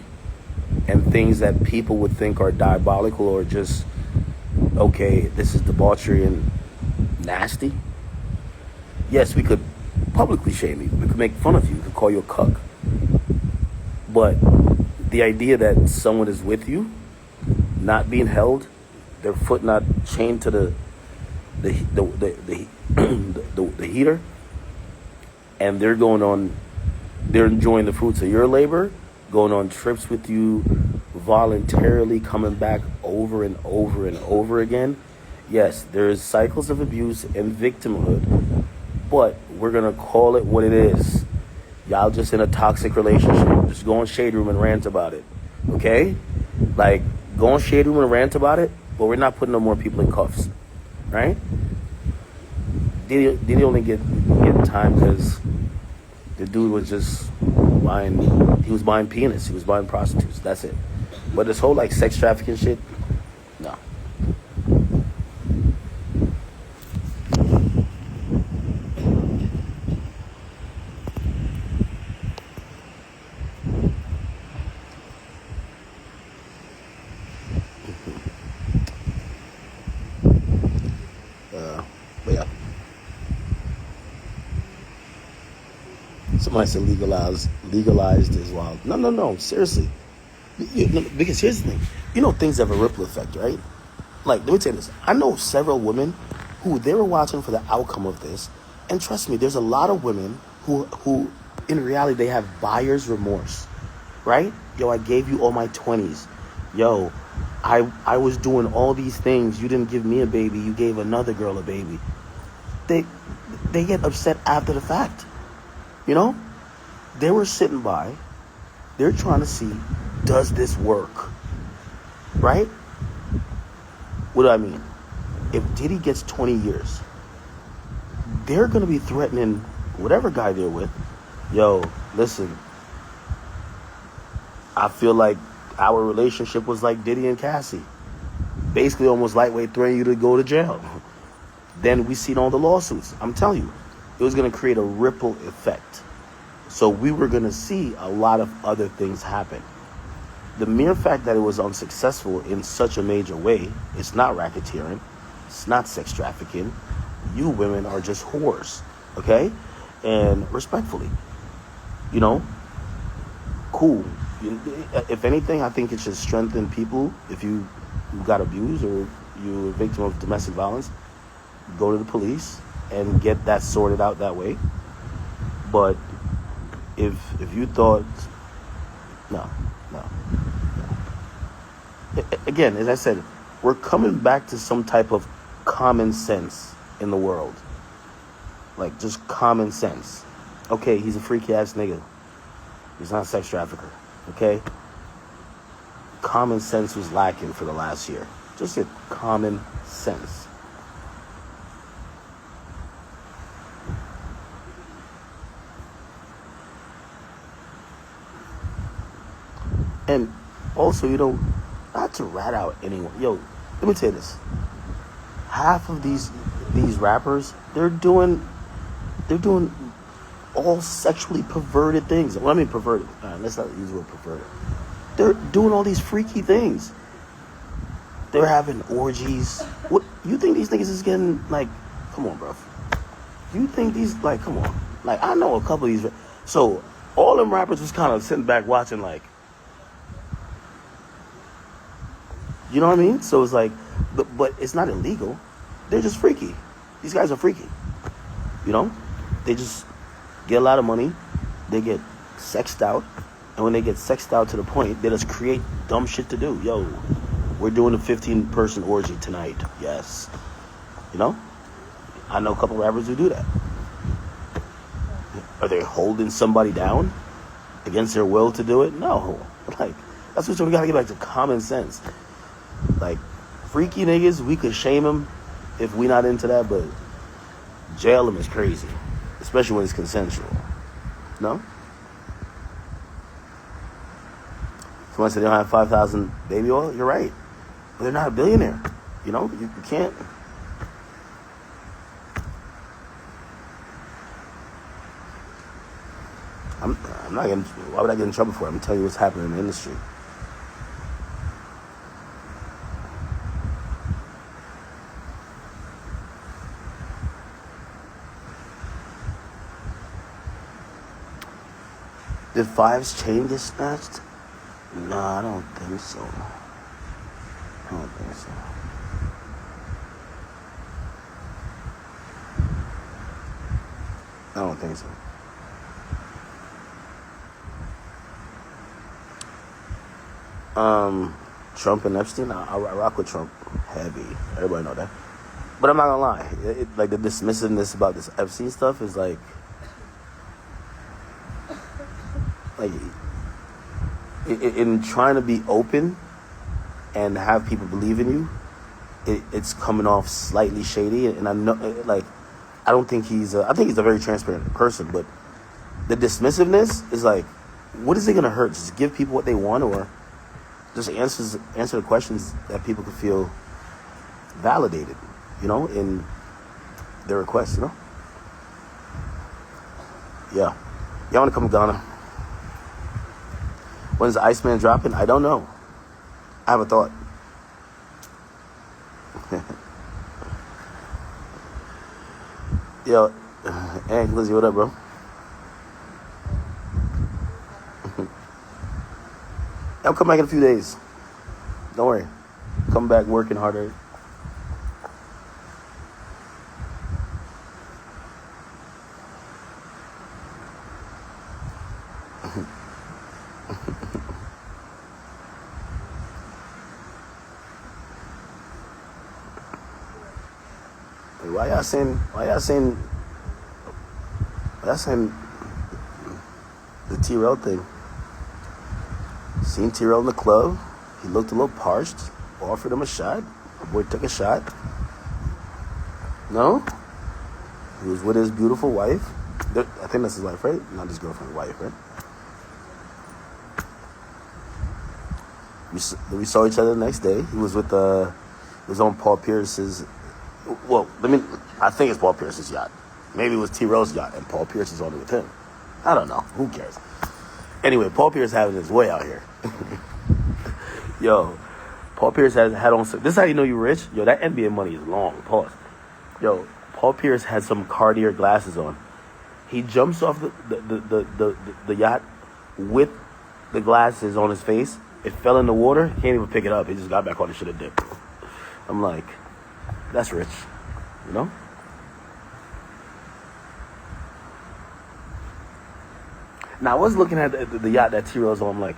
and things that people would think are diabolical or just, okay, this is debauchery and nasty, yes, we could publicly shame you. We could make fun of you. We could call you a cuck. But the idea that someone is with you, not being held, their foot not chained to the heater, and they're enjoying the fruits of your labor, going on trips with you, voluntarily coming back over and over and over again. Yes, there is cycles of abuse and victimhood, but we're gonna call it what it is. Y'all just in a toxic relationship. Just go on Shade Room and rant about it, okay? Like, go on Shade Room and rant about it, but we're not putting no more people in cuffs, right? Did he only get time because the dude was just buying penis, he was buying prostitutes, that's it. But this whole like sex trafficking shit, no. But yeah. Somebody said legalized is wild. No, seriously. Because here's the thing. You know things have a ripple effect, right? Like, let me tell you this. I know several women who they were watching for the outcome of this. And trust me, there's a lot of women who in reality, they have buyer's remorse, right? Yo, I gave you all my 20s. Yo, I was doing all these things. You didn't give me a baby. You gave another girl a baby. They get upset after the fact. You know? They were sitting by. They're trying to see, does this work? Right? What do I mean? If Diddy gets 20 years, they're going to be threatening whatever guy they're with. Yo, listen, I feel like our relationship was like Diddy and Cassie. Basically almost lightweight threatening you to go to jail. Then we seen all the lawsuits. I'm telling you, it was going to create a ripple effect. So we were going to see a lot of other things happen. The mere fact that it was unsuccessful in such a major way, it's not racketeering, it's not sex trafficking. You women are just whores, okay? And respectfully, you know, cool. If anything, I think it should strengthen people. If you got abused or you're a victim of domestic violence, go to the police and get that sorted out that way. But if you thought, no. Again, as I said, we're coming back to some type of common sense in the world. Like, just common sense. Okay, he's a freaky ass nigga. He's not a sex trafficker. Okay? Common sense was lacking for the last year. Just a common sense. And also, you know, not to rat out anyone. Yo, let me tell you this. Half of these rappers, they're doing all sexually perverted things. Well, I mean perverted. Let's not use the word perverted. They're doing all these freaky things. They're having orgies. What you think these niggas is getting, like, come on, bro. You think these, like, come on. Like, I know a couple of these. So all them rappers was kind of sitting back watching, like, you know what I mean? So it's like, but it's not illegal. They're just freaky. These guys are freaky. You know? They just get a lot of money. They get sexed out. And when they get sexed out to the point, they just create dumb shit to do. Yo, we're doing a 15-person orgy tonight. Yes. You know? I know a couple rappers who do that. Are they holding somebody down against their will to do it? No. Like, that's what we gotta get back to, common sense. Like, freaky niggas, we could shame them if we not into that, but jail them is crazy, especially when it's consensual. No? Someone said they don't have 5,000 baby oil. You're right, but they're not a billionaire. You know, you can't. I'm not getting. Why would I get in trouble for it? I'm telling you what's happening in the industry. Did Fives chain get snatched? No, I don't think so. I don't think so. I don't think so. Trump and Epstein, I rock with Trump heavy. Everybody know that. But I'm not gonna lie. Like the dismissiveness about this Epstein stuff is like in trying to be open and have people believe in you, it's coming off slightly shady. And I know, like, I don't think I think he's a very transparent person, but the dismissiveness is like, what is it gonna hurt? Just give people what they want, or just answer the questions that people can feel validated, you know, in their requests, you know? Yeah. Y'all wanna come to Ghana? When's the Iceman dropping? I don't know. I have a thought. Yo, Hank, Lizzie, what up, bro? I'll come back in a few days. Don't worry. Come back working harder. Why y'all saying the T-Rail thing? Seen T-Rail in the club. He looked a little parched. Offered him a shot. My boy took a shot. No? He was with his beautiful wife. I think that's his wife, right? Not his girlfriend, wife, right? We saw each other the next day. He was with he was on Paul Pierce's. Well, I think it's Paul Pierce's yacht. Maybe it was T-Rail's yacht and Paul Pierce is on it with him. I don't know. Who cares? Anyway, Paul Pierce having his way out here. Yo, Paul Pierce had on. This is how you know you're rich. Yo, that NBA money is long. Pause. Yo, Paul Pierce had some Cartier glasses on. He jumps off the yacht with the glasses on his face. It fell in the water. He can't even pick it up. He just got back on and should have dipped. I'm like, that's rich, you know? Now, I was looking at the yacht that T-Rail's on, I'm like,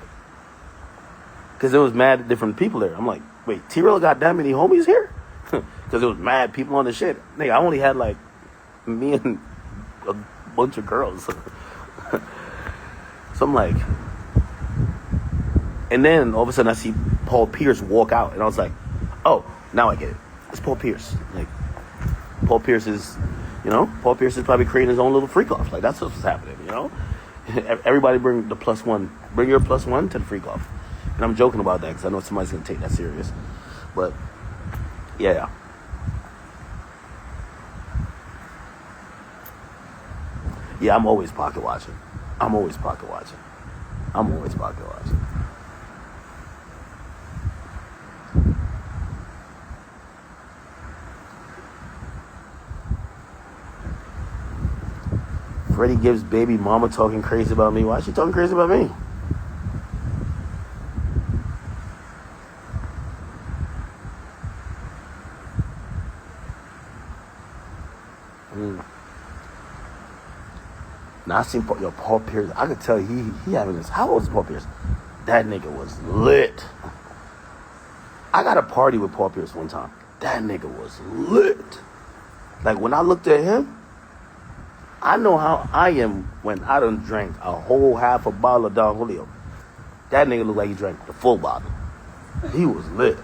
because there was mad different people there. I'm like, wait, T-Rail got that many homies here? Because there was mad people on the shit. Nigga, I only had like me and a bunch of girls. So I'm like, and then all of a sudden I see Paul Pierce walk out, and I was like, oh, now I get it. It's Paul Pierce. Like, Paul Pierce is, you know, Paul Pierce is probably creating his own little freak off. Like, that's what's happening, you know? Everybody bring the +1. Bring your +1 to the freak off. And I'm joking about that because I know somebody's going to take that serious. But, yeah. Yeah, I'm always pocket watching. Freddie Gibbs' baby mama talking crazy about me. Why is she talking crazy about me? Now I seen Paul Pierce. I could tell he having this. How old is Paul Pierce? That nigga was lit. I got a party with Paul Pierce one time. That nigga was lit. Like, when I looked at him, I know how I am when I done drank a whole half a bottle of Don Julio. That nigga looked like he drank the full bottle. He was lit.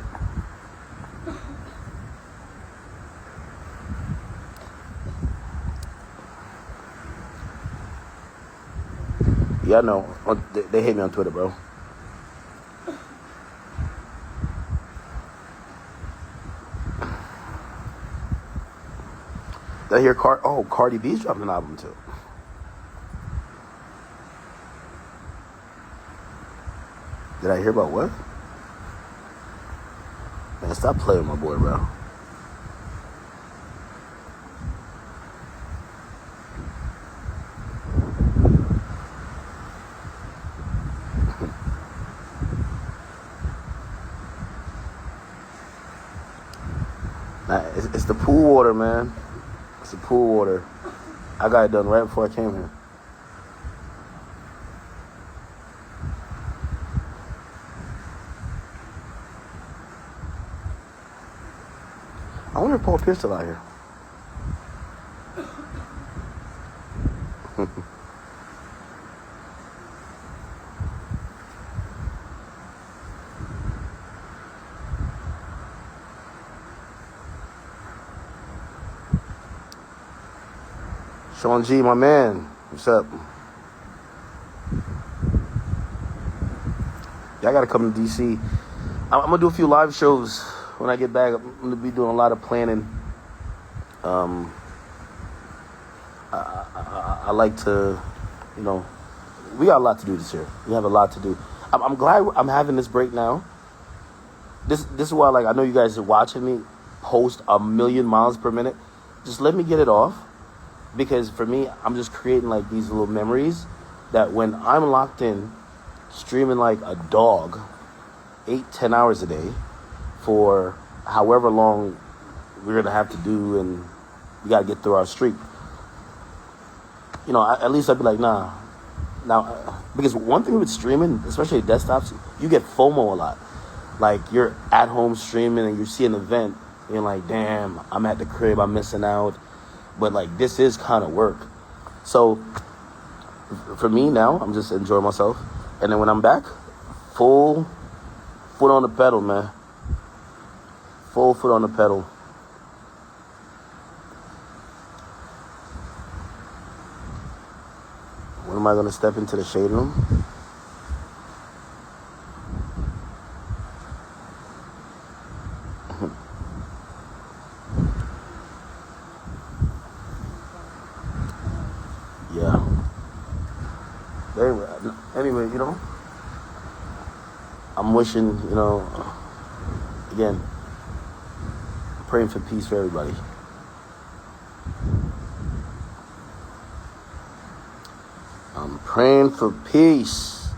Yeah, I know. They hate me on Twitter, bro. Did I hear Cardi B's dropping an album too? Did I hear about what? Man, stop playing with my boy, bro. Nah, it's the pool water, man. It's the pool water. I got it done right before I came here. I wonder if Paul Pierce still out here. Sean G, my man. What's up? Yeah, I gotta come to DC. I'm gonna do a few live shows when I get back. I'm gonna be doing a lot of planning. I like to, we got a lot to do this year. We have a lot to do. I'm glad I'm having this break now. This is why, I know you guys are watching me post 1,000,000 miles per minute. Just let me get it off. Because for me, I'm just creating these little memories that when I'm locked in, streaming like a dog, 8-10 hours a day for however long we're going to have to do, and we got to get through our streak. At least I'd be like, nah. Now, because one thing with streaming, especially desktops, you get FOMO a lot. Like, you're at home streaming and you see an event, and you're like, damn, I'm at the crib, I'm missing out. But, this is kind of work. So, for me now, I'm just enjoying myself. And then when I'm back, full foot on the pedal, man. Full foot on the pedal. When am I going to step into the shade room? Yeah. Anyway, I'm wishing, again, praying for peace for everybody. I'm praying for peace.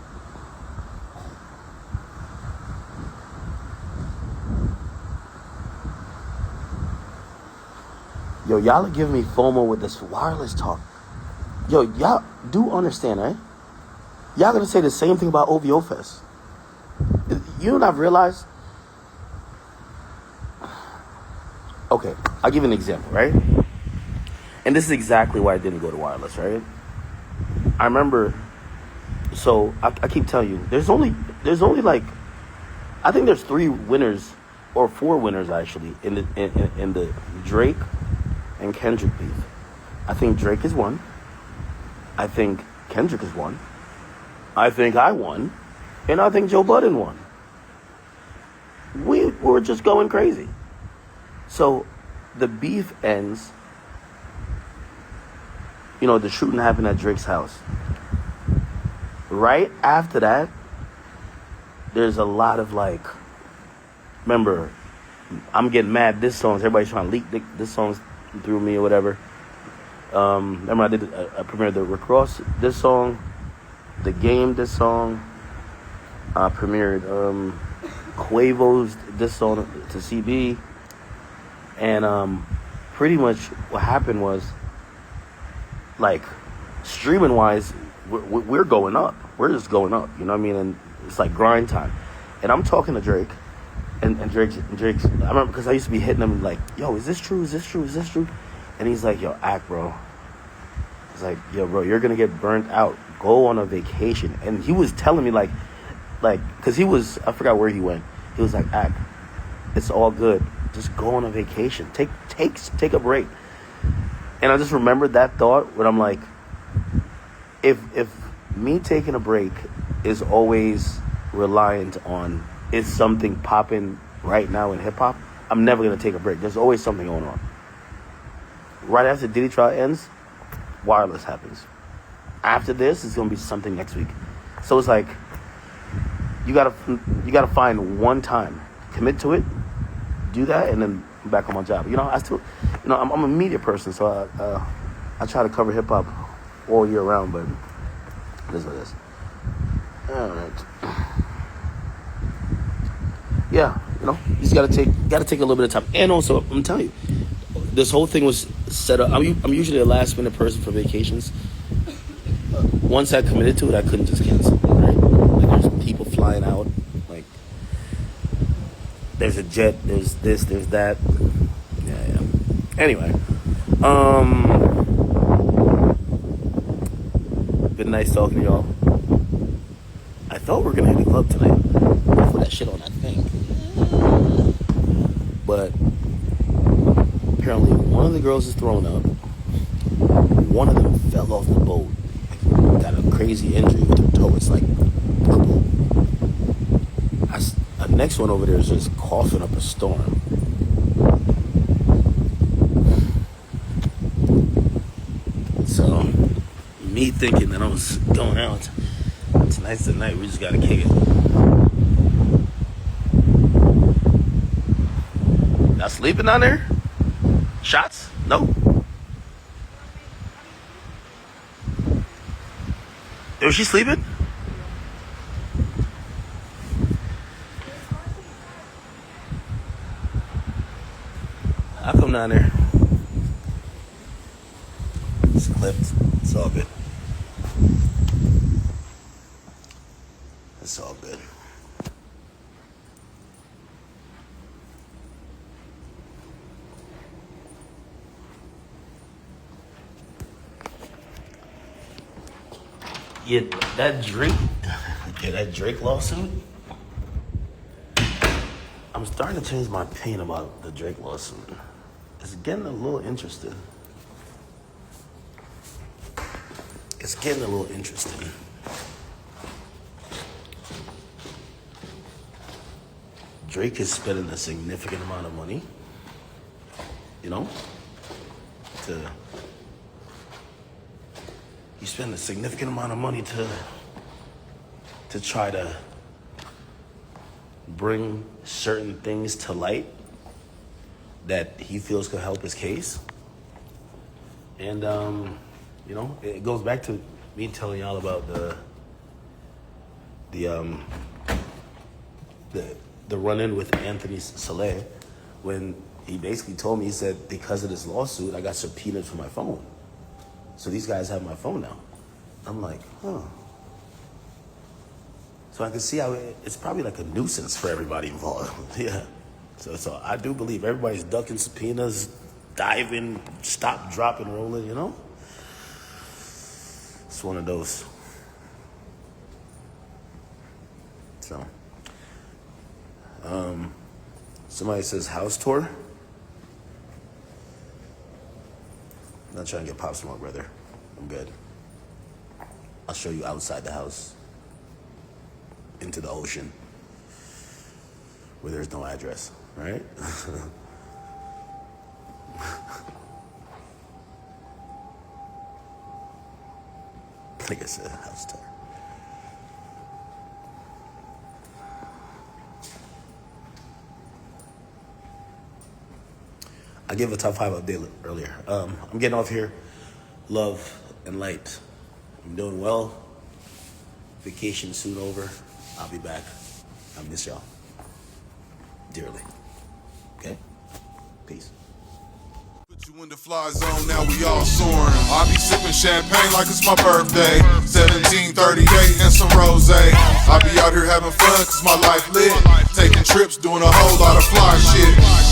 Yo, y'all are giving me FOMO with this wireless talk. Yo, y'all do understand, right? Y'all gonna say the same thing about OVO Fest. You know what I've realized? Okay, I'll give you an example, right? And this is exactly why I didn't go to wireless, right? I remember, so I keep telling you, there's only I think there's 3 winners or 4 winners actually in the Drake and Kendrick beef. I think Drake is one. I think Kendrick is one. I think I won. And I think Joe Budden won. We were just going crazy. So the beef ends. The shooting happened at Drake's house. Right after that, there's a lot of remember, I'm getting mad, this song, everybody's trying to leak this song through me or whatever. Remember I premiered the Rick Ross this song, The Game this song. I premiered Quavo's this song to CB. And pretty much what happened was, streaming wise, we're going up. We're just going up, you know what I mean? And it's grind time. And I'm talking to Drake, and Drake's, I remember because I used to be hitting him yo, is this true? Is this true? Is this true? And he's like, yo, act, bro. He's like, yo, bro, you're gonna get burnt out. Go on a vacation. And he was telling me because I forgot where he went. He was like, act, it's all good. Just go on a vacation. Take a break. And I just remembered that thought when I'm like, if me taking a break is always reliant on, is something popping right now in hip hop? I'm never gonna take a break. There's always something going on. Right after Diddy trial ends, Wireless happens. After this, it's gonna be something next week. So it's like you gotta find one time, commit to it, do that, and then back on my job. I'm a media person, so I try to cover hip hop all year round, but it is what it is. All right. Yeah, you just gotta take a little bit of time. And also, I'm telling you, this whole thing was set up. I'm usually a last minute person for vacations. Once I committed to it, I couldn't just cancel. Right? Like, there's people flying out. Like, there's a jet. There's this. There's that. Yeah. Anyway, been nice talking to y'all. I thought we were gonna hit the club tonight. I'll put that shit on, I think. But apparently, one of the girls is thrown up. One of them fell off the boat. Got a crazy injury with her toe. It's like purple. The next one over there is just coughing up a storm. So, me thinking that I was going out. Tonight's the night. We just gotta kick it. Y'all sleeping down there? Shots? No? Was she sleeping? I'll come down there. It's clipped. It's all good. It's all good. Yeah, that Drake lawsuit. I'm starting to change my opinion about the Drake lawsuit. It's getting a little interesting. Drake is spending a significant amount of money, He's spending a significant amount of money to try to bring certain things to light that he feels could help his case. And, it goes back to me telling y'all about the run-in with Anthony Saleh, when he basically told me, he said, because of this lawsuit, I got subpoenaed for my phone. So these guys have my phone now. I'm like, huh. So I can see how it's probably like a nuisance for everybody involved. Yeah. So I do believe everybody's ducking subpoenas, diving, stop, dropping, rolling, It's one of those. So, somebody says house tour. I'm not trying to get Pop Smoke, brother. I'm good. I'll show you outside the house, into the ocean, where there's no address, right? Like I said, house tour. I gave a top 5 update earlier. I'm getting off here. Love and light. I'm doing well. Vacation soon over. I'll be back. I miss y'all dearly. Okay? Peace. Put you in the fly zone, now we all soaring. I be sipping champagne like it's my birthday. 1738 and some rose. I be out here having fun cause my life lit. Taking trips, doing a whole lot of fly shit.